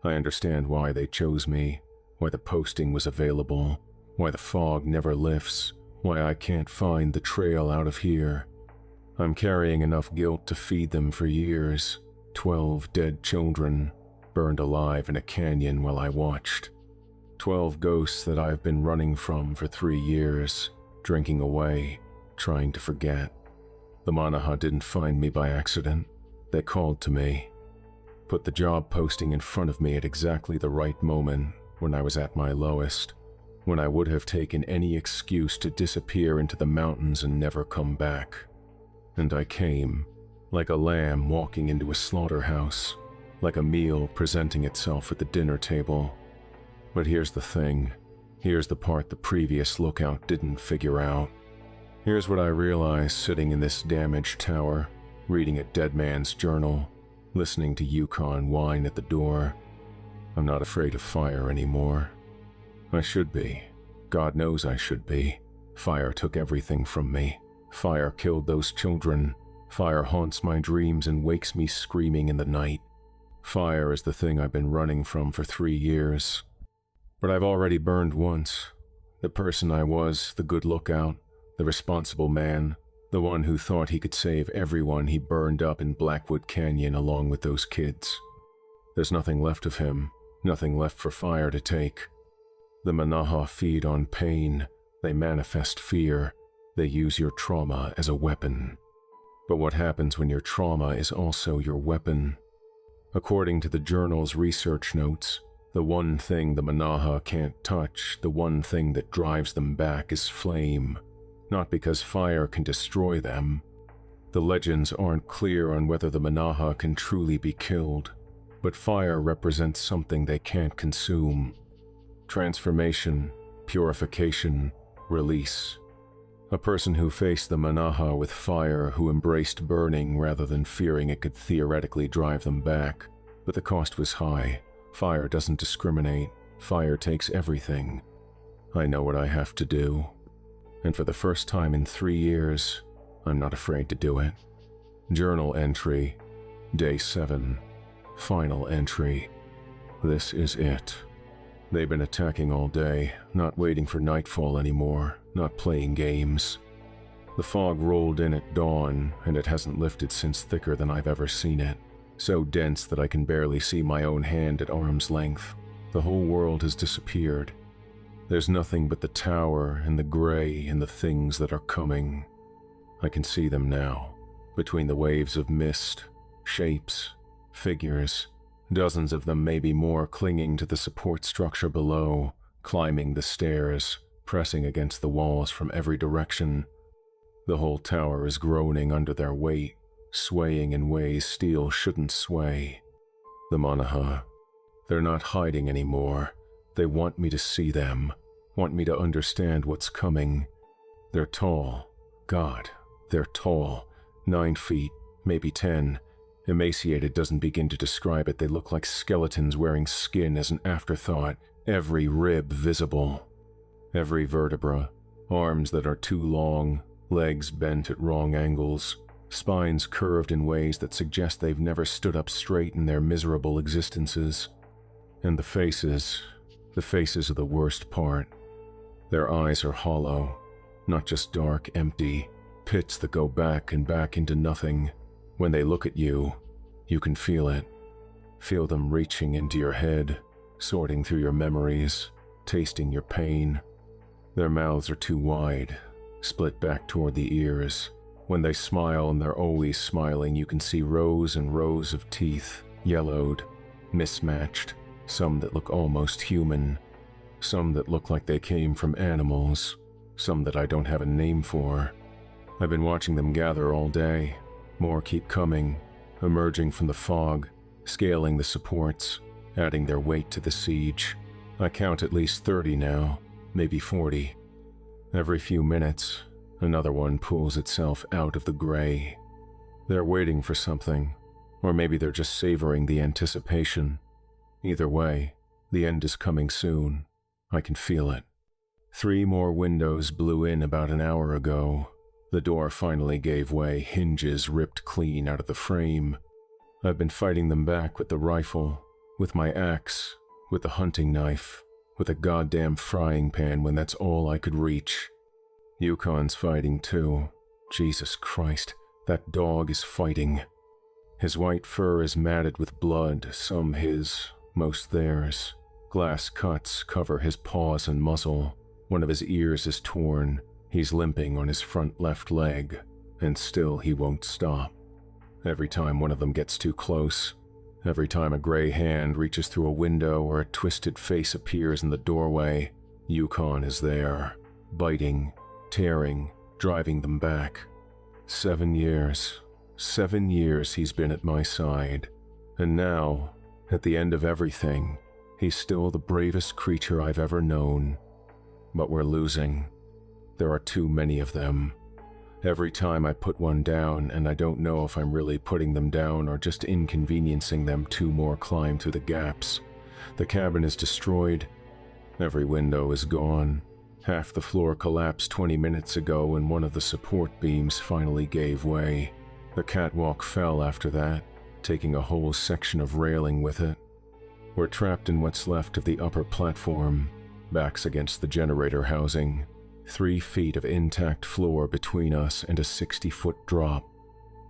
I understand why they chose me, why the posting was available, why the fog never lifts, why I can't find the trail out of here. I'm carrying enough guilt to feed them for years. 12 dead children, burned alive in a canyon while I watched. 12 ghosts that I've been running from for 3 years, drinking away, trying to forget. The Manaha didn't find me by accident. They called to me. Put the job posting in front of me at exactly the right moment, when I was at my lowest, when I would have taken any excuse to disappear into the mountains and never come back. And I came, like a lamb walking into a slaughterhouse, like a meal presenting itself at the dinner table. But here's the thing. Here's the part the previous Lookout didn't figure out. Here's what I realized sitting in this damaged tower, reading a dead man's journal, listening to Yukon whine at the door. I'm not afraid of fire anymore. I should be. God knows I should be. Fire took everything from me. Fire killed those children. Fire haunts my dreams and wakes me screaming in the night. Fire is the thing I've been running from for 3 years. But I've already burned once. The person I was, the good Lookout, the responsible man, the one who thought he could save everyone he burned up in Blackwood Canyon along with those kids. There's nothing left of him, nothing left for fire to take. The Manaha feed on pain. They manifest fear. They use your trauma as a weapon. But what happens when your trauma is also your weapon? According to the journal's research notes, the one thing the Manaha can't touch, the one thing that drives them back is flame. Not because fire can destroy them. The legends aren't clear on whether the Manaha can truly be killed, but fire represents something they can't consume. Transformation, purification, release. A person who faced the Manaha with fire, who embraced burning rather than fearing it could theoretically drive them back. But the cost was high. Fire doesn't discriminate. Fire takes everything. I know what I have to do. And for the first time in 3 years, I'm not afraid to do it. Journal entry, Day 7. Final entry. This is it. They've been attacking all day, not waiting for nightfall anymore, not playing games. The fog rolled in at dawn, and it hasn't lifted since thicker than I've ever seen it. So dense that I can barely see my own hand at arm's length. The whole world has disappeared. There's nothing but the tower and the gray and the things that are coming. I can see them now, between the waves of mist, shapes, figures, dozens of them, maybe more, clinging to the support structure below, climbing the stairs, pressing against the walls from every direction. The whole tower is groaning under their weight, swaying in ways steel shouldn't sway. The Manaha. They're not hiding anymore. They want me to see them, want me to understand what's coming. They're tall. God, they're tall. 9 feet, maybe 10. Emaciated doesn't begin to describe it. They look like skeletons wearing skin as an afterthought, every rib visible. Every vertebra, arms that are too long, legs bent at wrong angles, spines curved in ways that suggest they've never stood up straight in their miserable existences. And the faces are the worst part. Their eyes are hollow, not just dark, empty, pits that go back and back into nothing. When they look at you, you can feel it. Feel them reaching into your head, sorting through your memories, tasting your pain. Their mouths are too wide, split back toward the ears. When they smile, and they're always smiling, you can see rows and rows of teeth, yellowed, mismatched, some that look almost human, some that look like they came from animals, some that I don't have a name for. I've been watching them gather all day. More keep coming, emerging from the fog, scaling the supports, adding their weight to the siege. I count at least 30 now, maybe 40. Every few minutes, another one pulls itself out of the gray. They're waiting for something, or maybe they're just savoring the anticipation. Either way, the end is coming soon. I can feel it. 3 more windows blew in about an hour ago. The door finally gave way, hinges ripped clean out of the frame. I've been fighting them back with the rifle, with my axe, with the hunting knife, with a goddamn frying pan when that's all I could reach. Yukon's fighting too. Jesus Christ, that dog is fighting. His white fur is matted with blood, some his, most theirs. Glass cuts cover his paws and muzzle. One of his ears is torn. He's limping on his front left leg, and still he won't stop. Every time one of them gets too close, every time a gray hand reaches through a window or a twisted face appears in the doorway, Yukon is there, biting, tearing, driving them back. 7 years. 7 years he's been at my side. And now, at the end of everything, he's still the bravest creature I've ever known. But we're losing. There are too many of them. Every time I put one down, and I don't know if I'm really putting them down or just inconveniencing them, 2 more climb through the gaps. The cabin is destroyed. Every window is gone. Half the floor collapsed 20 minutes ago, and one of the support beams finally gave way. The catwalk fell after that, taking a whole section of railing with it. We're trapped in what's left of the upper platform, backs against the generator housing. 3 feet of intact floor between us and a 60-foot drop.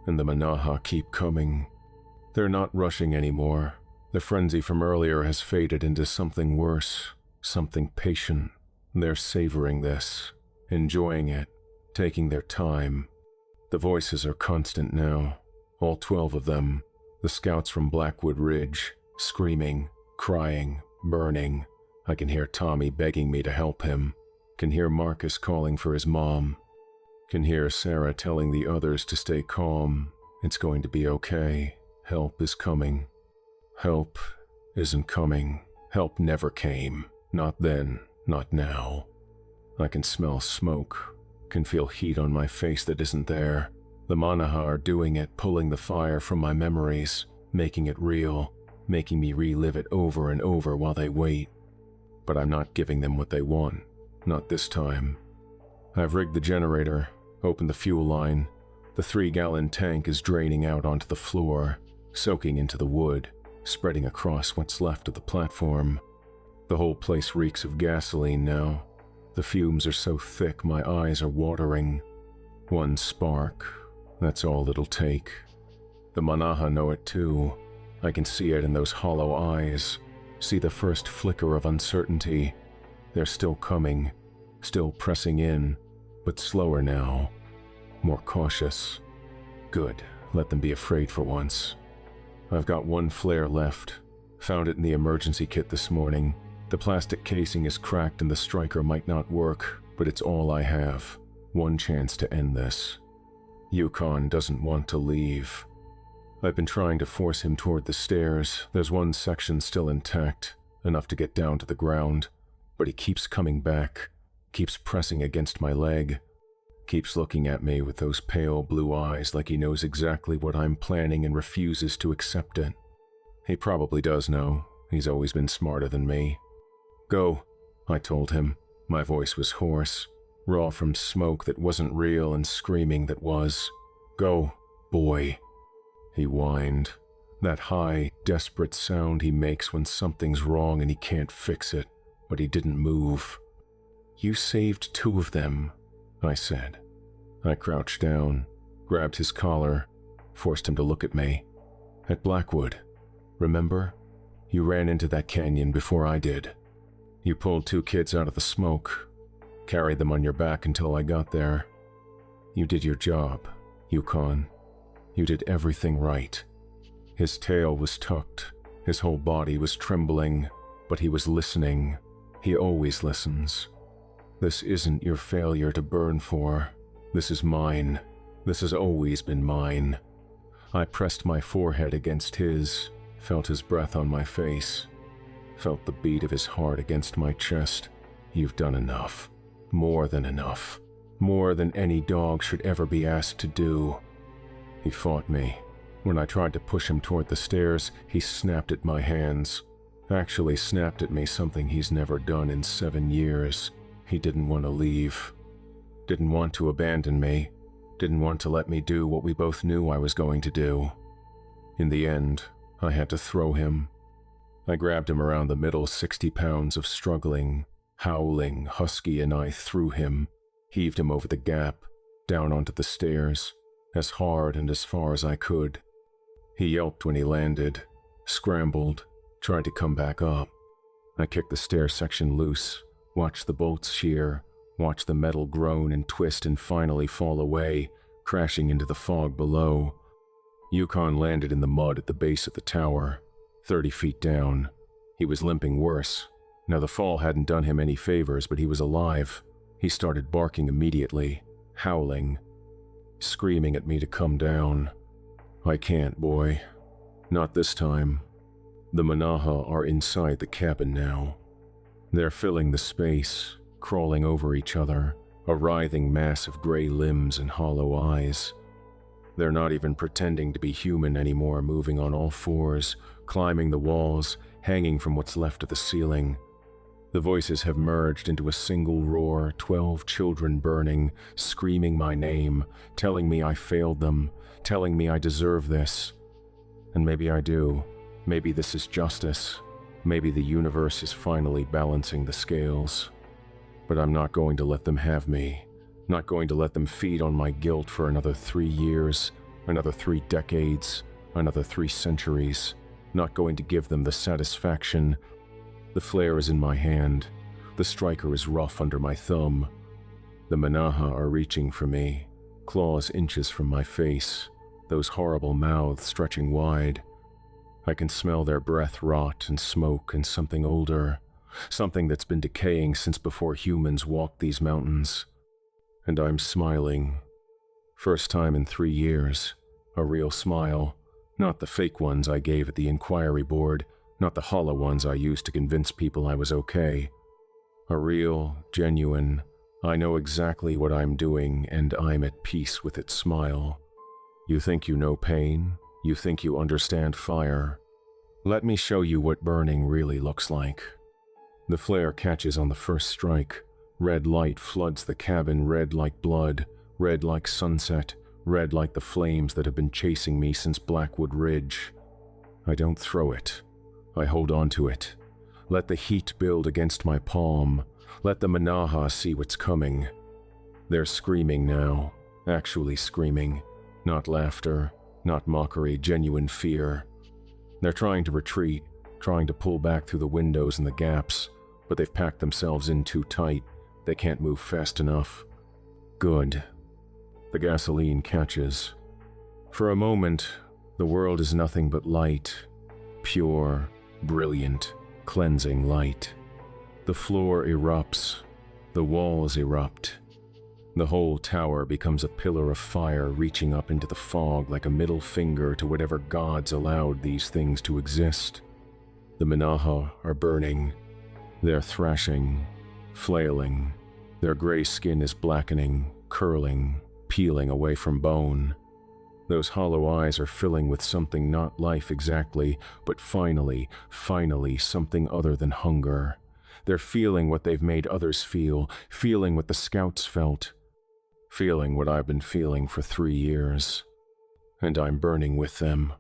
And the Manaha keep coming. They're not rushing anymore. The frenzy from earlier has faded into something worse, something patient. They're savoring this, enjoying it, taking their time. The voices are constant now, all 12 of them, the scouts from Blackwood Ridge, screaming, crying, burning. I can hear Tommy begging me to help him. Can hear Marcus calling for his mom. Can hear Sarah telling the others to stay calm. It's going to be okay. Help is coming. Help isn't coming. Help never came. Not then, not now. I can smell smoke. Can feel heat on my face that isn't there. The Manaha are doing it, pulling the fire from my memories, making it real, making me relive it over and over while they wait. but I'm not giving them what they want. Not this time. I've rigged the generator, opened the fuel line. The 3-gallon tank is draining out onto the floor, soaking into the wood, spreading across what's left of the platform. The whole place reeks of gasoline now. The fumes are so thick my eyes are watering. One spark, that's all it'll take. The Manaha know it too. I can see it in those hollow eyes, see the first flicker of uncertainty. They're still coming, still pressing in, but slower now, more cautious. Good, let them be afraid for once. I've got one flare left. Found it in the emergency kit this morning. The plastic casing is cracked and the striker might not work, but it's all I have. One chance to end this. Yukon doesn't want to leave. I've been trying to force him toward the stairs. There's one section still intact, enough to get down to the ground, but he keeps coming back, keeps pressing against my leg, keeps looking at me with those pale blue eyes like he knows exactly what I'm planning and refuses to accept it. He probably does know. He's always been smarter than me. Go, I told him. My voice was hoarse, raw from smoke that wasn't real and screaming that was. Go, boy. He whined. That high, desperate sound he makes when something's wrong and he can't fix it, but he didn't move. You saved 2 of them, I said. I crouched down, grabbed his collar, forced him to look at me. At Blackwood, remember? You ran into that canyon before I did. You pulled 2 kids out of the smoke, carried them on your back until I got there. You did your job, Yukon. You did everything right. His tail was tucked, his whole body was trembling, but he was listening. He always listens. This isn't your failure to burn for. This is mine. This has always been mine. I pressed my forehead against his, felt his breath on my face, felt the beat of his heart against my chest. You've done enough. More than enough. More than any dog should ever be asked to do. He fought me. When I tried to push him toward the stairs, he snapped at my hands. Actually snapped at me something he's never done in 7 years. He didn't want to leave. Didn't want to abandon me. Didn't want to let me do what we both knew I was going to do. In the end, I had to throw him. I grabbed him around the middle, 60 pounds of struggling, howling husky, and I threw him, heaved him over the gap, down onto the stairs, as hard and as far as I could. He yelped when he landed, scrambled, tried to come back up. I kicked the stair section loose, watched the bolts shear, watched the metal groan and twist and finally fall away, crashing into the fog below. Yukon landed in the mud at the base of the tower, 30 feet down. He was limping worse. Now the fall hadn't done him any favors, but he was alive. He started barking immediately, howling, screaming at me to come down. I can't, boy. Not this time. The Manaha are inside the cabin now. They're filling the space, crawling over each other, a writhing mass of gray limbs and hollow eyes. They're not even pretending to be human anymore, moving on all fours, climbing the walls, hanging from what's left of the ceiling. The voices have merged into a single roar, 12 children burning, screaming my name, telling me I failed them, telling me I deserve this. And maybe I do. Maybe this is justice. Maybe the universe is finally balancing the scales. But I'm not going to let them have me. Not going to let them feed on my guilt for another 3 years, another 3 decades, another 3 centuries. Not going to give them the satisfaction. The flare is in my hand. The striker is rough under my thumb. The Manaha are reaching for me, claws inches from my face, those horrible mouths stretching wide. I can smell their breath rot and smoke and something older, something that's been decaying since before humans walked these mountains. And I'm smiling. First time in 3 years. A real smile. Not the fake ones I gave at the inquiry board, not the hollow ones I used to convince people I was okay. A real, genuine, I know exactly what I'm doing and I'm at peace with it smile. You think you know pain? You think you understand fire? Let me show you what burning really looks like. The flare catches on the first strike. Red light floods the cabin, red like blood, red like sunset, red like the flames that have been chasing me since Blackwood Ridge. I don't throw it. I hold on to it. Let the heat build against my palm. Let the Manaha see what's coming. They're screaming now, actually screaming. Not laughter, not mockery, genuine fear. They're trying to retreat, trying to pull back through the windows and the gaps, but they've packed themselves in too tight. They can't move fast enough. Good. The gasoline catches. For a moment, the world is nothing but light. Pure, brilliant, cleansing light. The floor erupts. The walls erupt. The whole tower becomes a pillar of fire reaching up into the fog like a middle finger to whatever gods allowed these things to exist. The Manaha are burning. They're thrashing, flailing. Their gray skin is blackening, curling, peeling away from bone. Those hollow eyes are filling with something not life exactly, but finally something other than hunger. They're feeling what they've made others feel, feeling what the scouts felt, feeling what I've been feeling for 3 years. And I'm burning with them.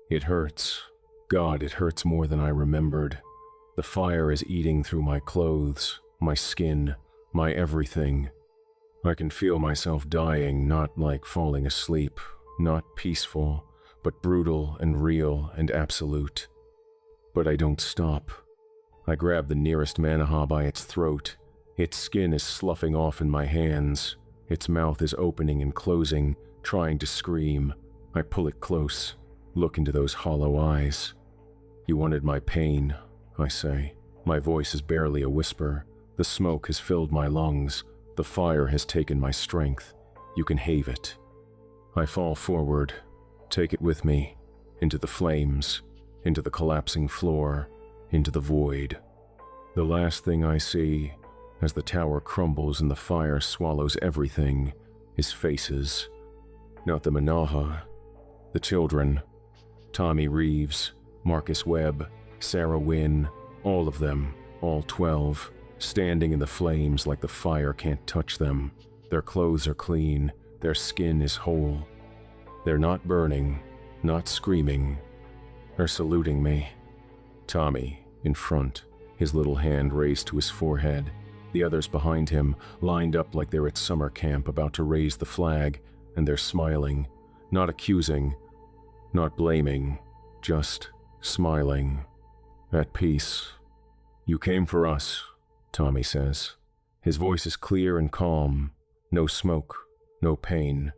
It hurts. God, it hurts more than I remembered. The fire is eating through my clothes, my skin, my everything. I can feel myself dying, not like falling asleep, not peaceful, but brutal and real and absolute. But I don't stop. I grab the nearest Manaha by its throat. Its skin is sloughing off in my hands. Its mouth is opening and closing, trying to scream. I pull it close, look into those hollow eyes. You wanted my pain, I say. My voice is barely a whisper. The smoke has filled my lungs. The fire has taken my strength. You can have it. I fall forward, take it with me, into the flames, into the collapsing floor, into the void. The last thing I see, as the tower crumbles and the fire swallows everything, is faces. Not the Manaha, the children. Tommy Reeves, Marcus Webb, Sarah Wynn, all of them, all 12, standing in the flames like the fire can't touch them. Their clothes are clean, their skin is whole. They're not burning, not screaming. They're saluting me. Tommy, in front, his little hand raised to his forehead. The others behind him, lined up like they're at summer camp about to raise the flag, and they're smiling, not accusing, not blaming, just smiling. At peace. You came for us, Tommy says. His voice is clear and calm. No smoke, no pain.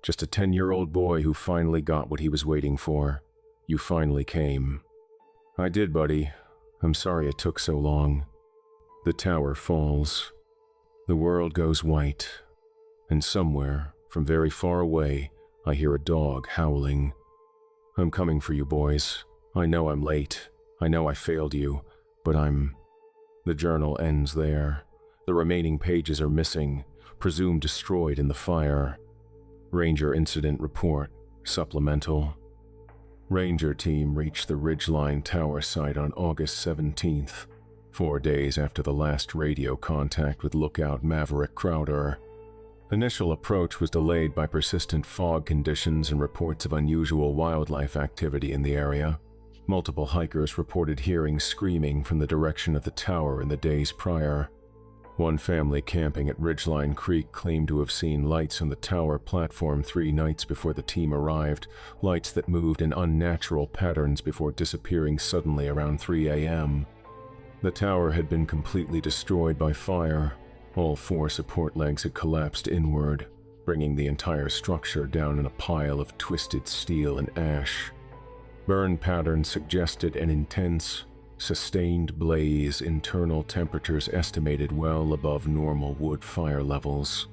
Just a 10-year-old boy who finally got what he was waiting for. You finally came. I did, buddy. I'm sorry it took so long. The tower falls. The world goes white. And somewhere, from very far away, I hear a dog howling. I'm coming for you, boys. I know I'm late. I know I failed you, but The journal ends there. The remaining pages are missing, presumed destroyed in the fire. Ranger Incident Report, Supplemental. Ranger team reached the Ridgeline Tower site on August 17th, 4 days after the last radio contact with lookout Maverick Crowder. Initial approach was delayed by persistent fog conditions and reports of unusual wildlife activity in the area. Multiple hikers reported hearing screaming from the direction of the tower in the days prior. One family camping at Ridgeline Creek claimed to have seen lights on the tower platform 3 nights before the team arrived, lights that moved in unnatural patterns before disappearing suddenly around 3 a.m. The tower had been completely destroyed by fire. All 4 support legs had collapsed inward, bringing the entire structure down in a pile of twisted steel and ash. Burn patterns suggested an intense, sustained blaze, internal temperatures estimated well above normal wood fire levels.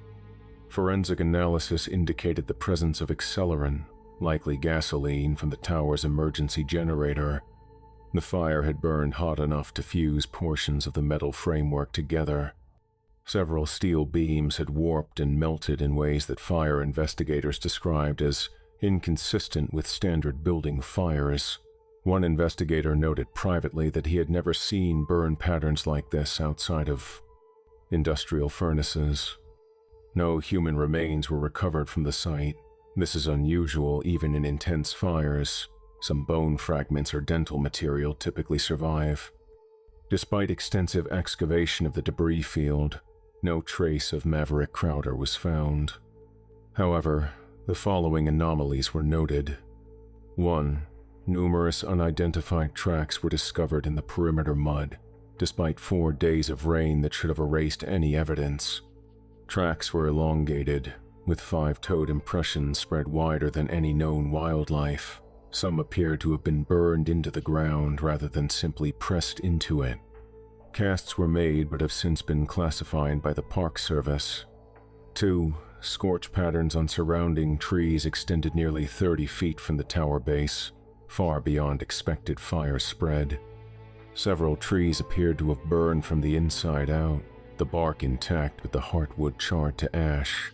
Forensic analysis indicated the presence of accelerant, likely gasoline from the tower's emergency generator. The fire had burned hot enough to fuse portions of the metal framework together. Several steel beams had warped and melted in ways that fire investigators described as inconsistent with standard building fires. One investigator noted privately that he had never seen burn patterns like this outside of industrial furnaces. No human remains were recovered from the site. This is unusual even in intense fires. Some bone fragments or dental material typically survive. Despite extensive excavation of the debris field, no trace of Maverick Crowder was found. However, the following anomalies were noted. 1. Numerous unidentified tracks were discovered in the perimeter mud, despite 4 days of rain that should have erased any evidence. Tracks were elongated, with 5-toed impressions spread wider than any known wildlife. Some appeared to have been burned into the ground rather than simply pressed into it. Casts were made but have since been classified by the Park Service. 2. Scorch patterns on surrounding trees extended nearly 30 feet from the tower base, far beyond expected fire spread. Several trees appeared to have burned from the inside out, the bark intact with the heartwood charred to ash.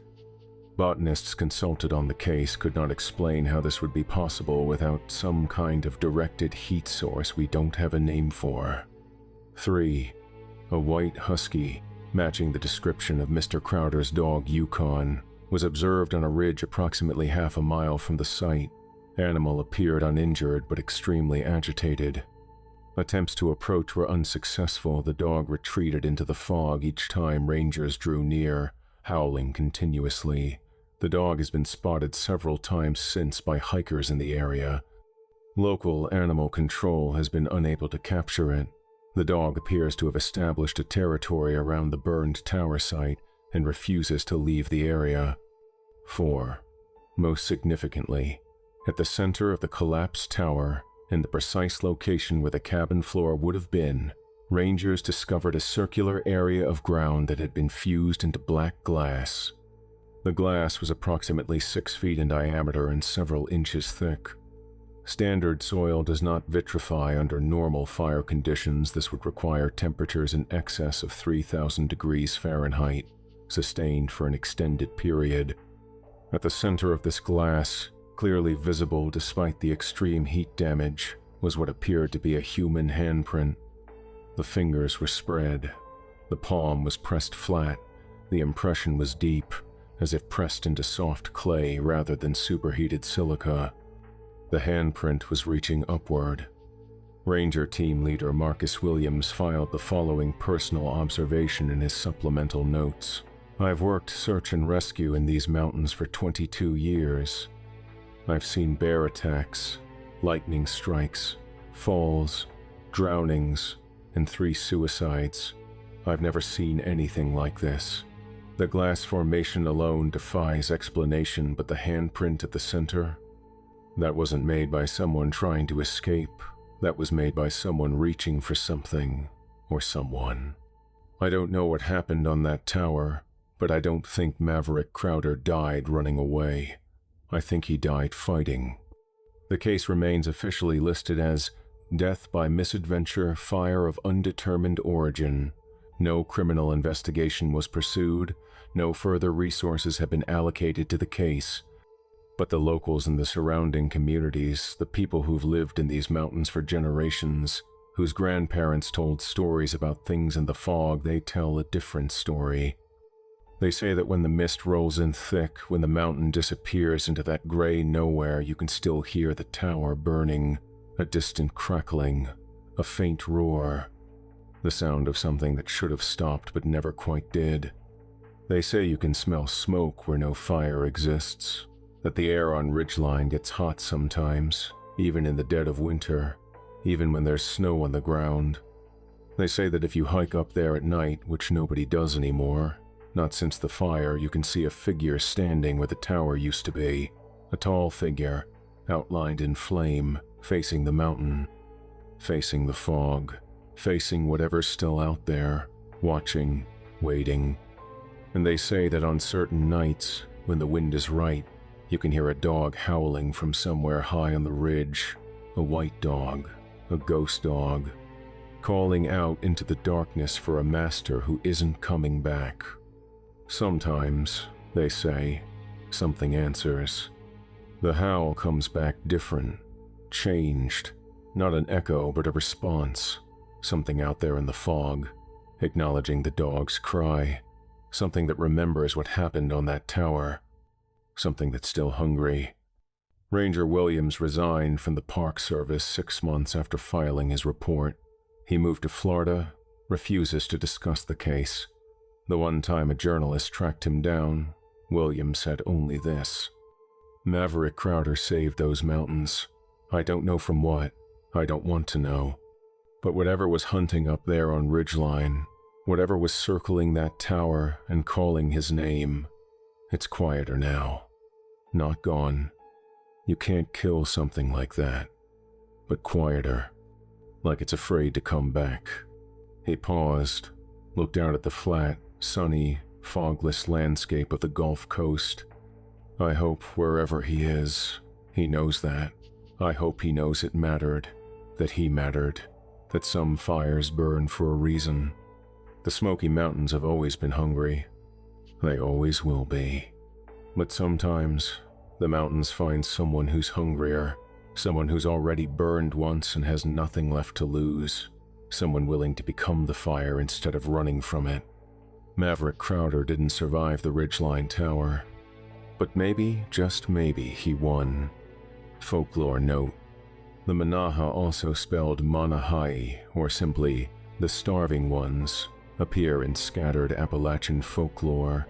Botanists consulted on the case could not explain how this would be possible without some kind of directed heat source we don't have a name for. 3. A white husky, matching the description of Mr. Crowder's dog Yukon, was observed on a ridge approximately half a mile from the site. Animal appeared uninjured but extremely agitated. Attempts to approach were unsuccessful. The dog retreated into the fog each time rangers drew near, howling continuously. The dog has been spotted several times since by hikers in the area. Local animal control has been unable to capture it. The dog appears to have established a territory around the burned tower site and refuses to leave the area. 4. Most significantly, at the center of the collapsed tower, in the precise location where the cabin floor would have been, rangers discovered a circular area of ground that had been fused into black glass. The glass was approximately 6 feet in diameter and several inches thick. Standard soil does not vitrify under normal fire conditions. This would require temperatures in excess of 3,000 degrees Fahrenheit, sustained for an extended period. At the center of this glass, clearly visible despite the extreme heat damage, was what appeared to be a human handprint. The fingers were spread. The palm was pressed flat. The impression was deep, as if pressed into soft clay rather than superheated silica. The handprint was reaching upward. Ranger Team Leader Marcus Williams filed the following personal observation in his supplemental notes. I've worked search and rescue in these mountains for 22 years. I've seen bear attacks, lightning strikes, falls, drownings, and 3 suicides. I've never seen anything like this. The glass formation alone defies explanation, but the handprint at the center? That wasn't made by someone trying to escape. That was made by someone reaching for something, or someone. I don't know what happened on that tower, but I don't think Maverick Crowder died running away. I think he died fighting. The case remains officially listed as death by misadventure, fire of undetermined origin. No criminal investigation was pursued. No further resources have been allocated to the case. But the locals in the surrounding communities, the people who've lived in these mountains for generations, whose grandparents told stories about things in the fog, they tell a different story. They say that when the mist rolls in thick, when the mountain disappears into that gray nowhere, you can still hear the tower burning, a distant crackling, a faint roar, the sound of something that should have stopped but never quite did. They say you can smell smoke where no fire exists, that the air on ridgeline gets hot sometimes, even in the dead of winter, even when there's snow on the ground. They say that if you hike up there at night, which nobody does anymore, not since the fire, you can see a figure standing where the tower used to be, a tall figure, outlined in flame, facing the mountain, facing the fog, facing whatever's still out there, watching, waiting. And they say that on certain nights, when the wind is right, you can hear a dog howling from somewhere high on the ridge, a white dog, a ghost dog, calling out into the darkness for a master who isn't coming back. Sometimes, they say, something answers. The howl comes back different, changed, not an echo but a response, something out there in the fog, acknowledging the dog's cry, something that remembers what happened on that tower, something that's still hungry. Ranger Williams resigned from the Park Service 6 months after filing his report. He moved to Florida, refuses to discuss the case. The one time a journalist tracked him down, Williams said only this: "Maverick Crowder saved those mountains. I don't know from what. I don't want to know. But whatever was hunting up there on Ridgeline, whatever was circling that tower and calling his name, it's quieter now. Not gone. You can't kill something like that. But quieter. Like it's afraid to come back." He paused, looked out at the flat, sunny, fogless landscape of the Gulf Coast. "I hope wherever he is, he knows that. I hope he knows it mattered, that he mattered, that some fires burn for a reason. The Smoky Mountains have always been hungry. They always will be. But sometimes, the mountains find someone who's hungrier, someone who's already burned once and has nothing left to lose, someone willing to become the fire instead of running from it. Maverick Crowder didn't survive the Ridgeline Tower, but maybe, just maybe, he won. Folklore note: the Manaha, also spelled Manaha, or simply the Starving Ones, appear in scattered Appalachian folklore,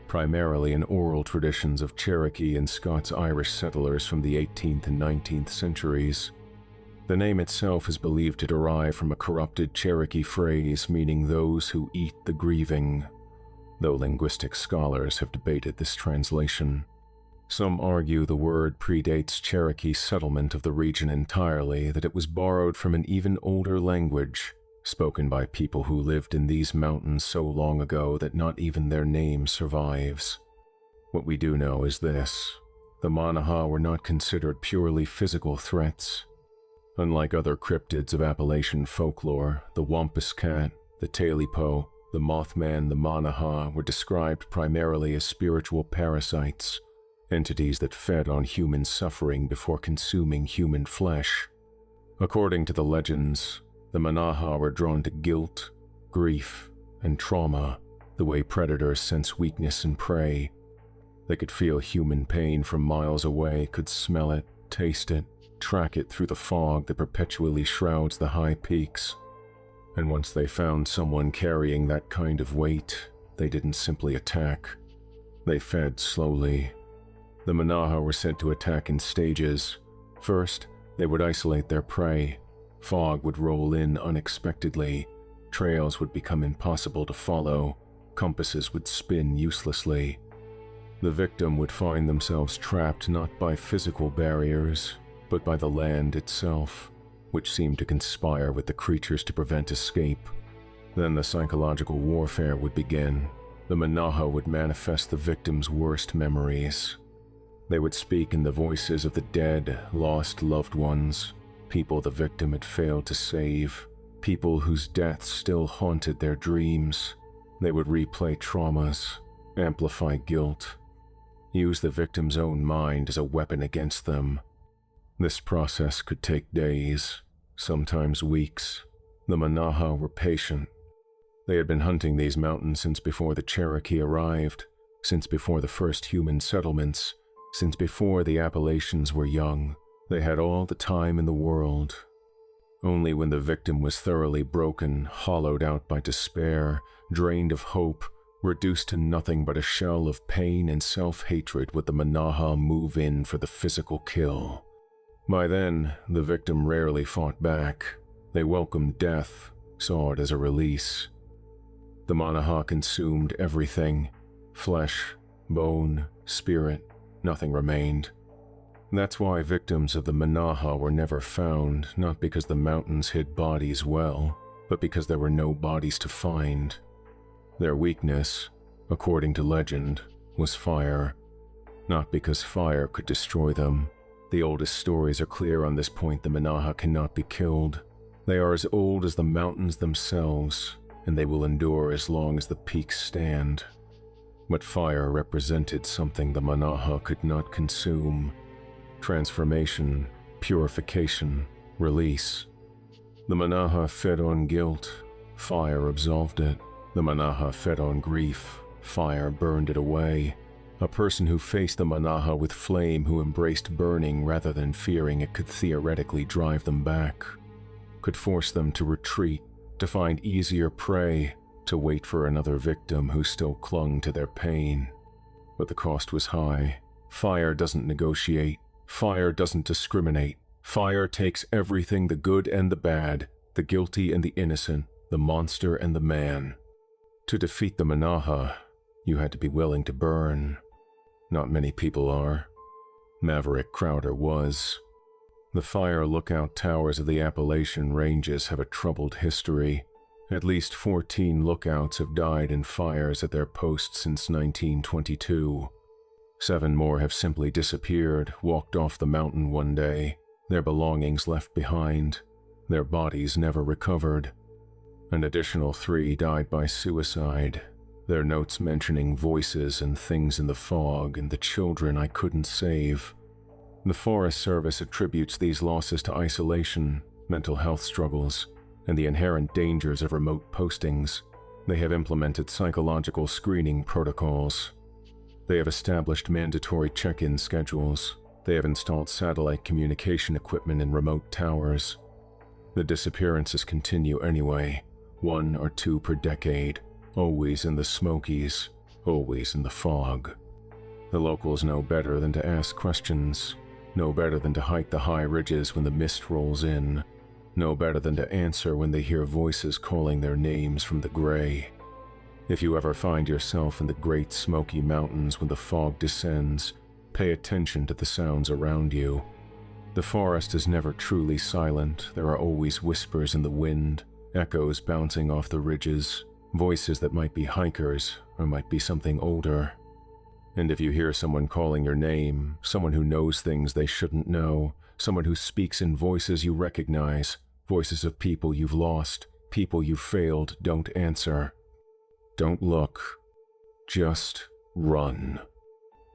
primarily in oral traditions of Cherokee and Scots-Irish settlers from the 18th and 19th centuries. The name itself is believed to derive from a corrupted Cherokee phrase meaning those who eat the grieving, though linguistic scholars have debated this translation. Some argue the word predates Cherokee settlement of the region entirely, that it was borrowed from an even older language, spoken by people who lived in these mountains so long ago that not even their name survives. What we do know is this: the Manaha were not considered purely physical threats. Unlike other cryptids of Appalachian folklore, the Wampus Cat, the Talipo, the Mothman, the Manaha were described primarily as spiritual parasites, entities that fed on human suffering before consuming human flesh. According to the legends, the Manaha were drawn to guilt, grief, and trauma, the way predators sense weakness in prey. They could feel human pain from miles away, could smell it, taste it, track it through the fog that perpetually shrouds the high peaks. And once they found someone carrying that kind of weight, they didn't simply attack. They fed slowly. The Manaha were said to attack in stages. First, they would isolate their prey. Fog would roll in unexpectedly. Trails would become impossible to follow. Compasses would spin uselessly. The victim would find themselves trapped not by physical barriers, but by the land itself, which seemed to conspire with the creatures to prevent escape. Then the psychological warfare would begin. The Manaha would manifest the victim's worst memories. They would speak in the voices of the dead, lost loved ones, people the victim had failed to save, people whose deaths still haunted their dreams. They would replay traumas, amplify guilt, use the victim's own mind as a weapon against them. This process could take days, sometimes weeks. The Manaha were patient. They had been hunting these mountains since before the Cherokee arrived, since before the first human settlements, since before the Appalachians were young. They had all the time in the world. Only when the victim was thoroughly broken, hollowed out by despair, drained of hope, reduced to nothing but a shell of pain and self-hatred, would the Manaha move in for the physical kill. By then, the victim rarely fought back. They welcomed death, saw it as a release. The Manaha consumed everything: flesh, bone, spirit. Nothing remained. That's why victims of the Manaha were never found, not because the mountains hid bodies well, but because there were no bodies to find. Their weakness, according to legend, was fire, not because fire could destroy them. The oldest stories are clear on this point: the Manaha cannot be killed. They are as old as the mountains themselves, and they will endure as long as the peaks stand. But fire represented something the Manaha could not consume: transformation, purification, Release. The Manaha fed on guilt, fire absolved it. The Manaha fed on grief, fire burned it away. A person who faced the Manaha with flame, who embraced burning rather than fearing it, could theoretically drive them back, could force them to retreat, to find easier prey, to wait for another victim who still clung to their pain. But the cost was high. Fire doesn't negotiate. Fire doesn't discriminate. Fire takes everything, the good and the bad, the guilty and the innocent, the monster and the man. To defeat the Manaha, you had to be willing to burn. Not many people are. Maverick Crowder was. The fire lookout towers of the Appalachian ranges have a troubled history. At least 14 lookouts have died in fires at their posts since 1922. 7 more have simply disappeared, walked off the mountain one day, their belongings left behind, their bodies never recovered. An additional 3 died by suicide, their notes mentioning voices and things in the fog and the children I couldn't save. The Forest Service attributes these losses to isolation, mental health struggles, and the inherent dangers of remote postings. They have implemented psychological screening protocols. They have established mandatory check-in schedules. They have installed satellite communication equipment in remote towers. The disappearances continue anyway, 1 or 2 per decade, always in the Smokies, always in the fog. The locals know better than to ask questions, know better than to hike the high ridges when the mist rolls in, know better than to answer when they hear voices calling their names from the gray. If you ever find yourself in the Great Smoky Mountains when the fog descends, pay attention to the sounds around you. The forest is never truly silent. There are always whispers in the wind, echoes bouncing off the ridges, voices that might be hikers or might be something older. And if you hear someone calling your name, someone who knows things they shouldn't know, someone who speaks in voices you recognize, voices of people you've lost, people you've failed, don't answer. Don't look. Just run.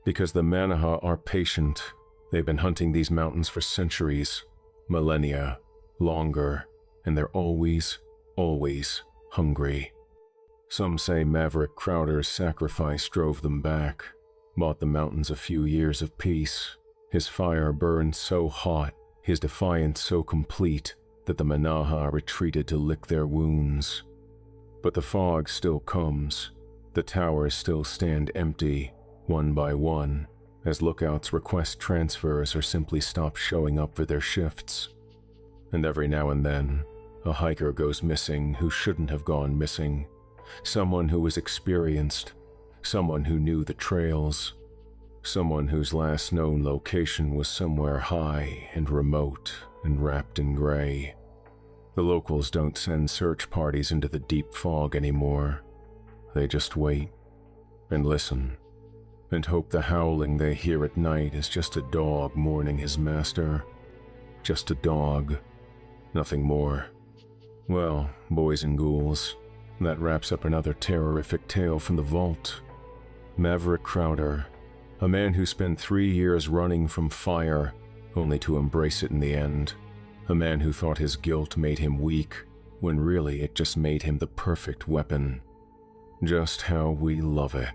Because the Manaha are patient. They've been hunting these mountains for centuries, millennia, longer, and they're always, always hungry. Some say Maverick Crowder's sacrifice drove them back, bought the mountains a few years of peace. His fire burned so hot, his defiance so complete, that the Manaha retreated to lick their wounds. But the fog still comes. The towers still stand empty, one by one, as lookouts request transfers or simply stop showing up for their shifts. And every now and then, a hiker goes missing who shouldn't have gone missing. Someone who was experienced, someone who knew the trails, someone whose last known location was somewhere high and remote and wrapped in gray. The locals don't send search parties into the deep fog anymore. They just wait and listen and hope the howling they hear at night is just a dog mourning his master. Just a dog, nothing more. Well, boys and ghouls, that wraps up another terrorific tale from the vault. Maverick Crowder, a man who spent 3 years running from fire, only to embrace it in the end. A man who thought his guilt made him weak, when really it just made him the perfect weapon. Just how we love it.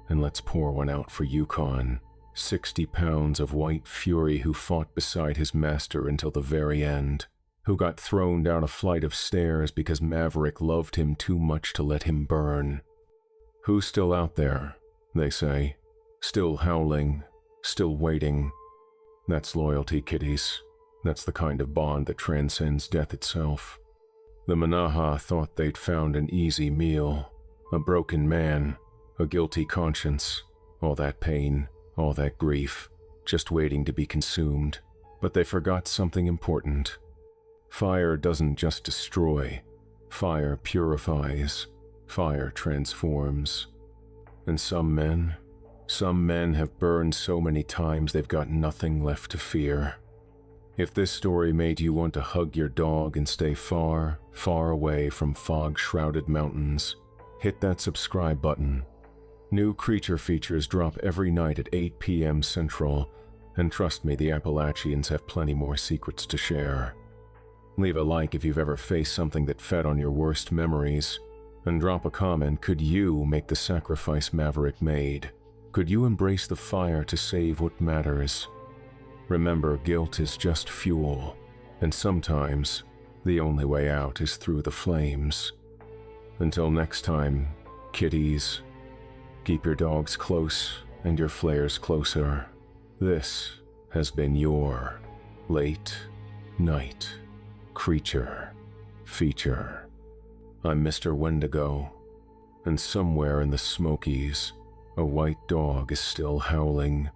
And let's pour one out for Yukon, 60 pounds of white fury who fought beside his master until the very end, who got thrown down a flight of stairs because Maverick loved him too much to let him burn. Who's still out there, they say, still howling, still waiting. That's loyalty, kiddies. That's the kind of bond that transcends death itself. The Manaha thought they'd found an easy meal, a broken man, a guilty conscience, all that pain, all that grief, just waiting to be consumed. But they forgot something important. Fire doesn't just destroy. Fire purifies. Fire transforms. And some men have burned so many times they've got nothing left to fear. If this story made you want to hug your dog and stay far, far away from fog-shrouded mountains, hit that subscribe button. New creature features drop every night at 8 p.m. Central, and trust me, the Appalachians have plenty more secrets to share. Leave a like if you've ever faced something that fed on your worst memories. And drop a comment, could you make the sacrifice Maverick made? Could you embrace the fire to save what matters? Remember, guilt is just fuel, and sometimes the only way out is through the flames. Until next time, kitties, keep your dogs close and your flares closer. This has been your Late Night Creature Feature. I'm Mr. Wendigo, and somewhere in the Smokies, a white dog is still howling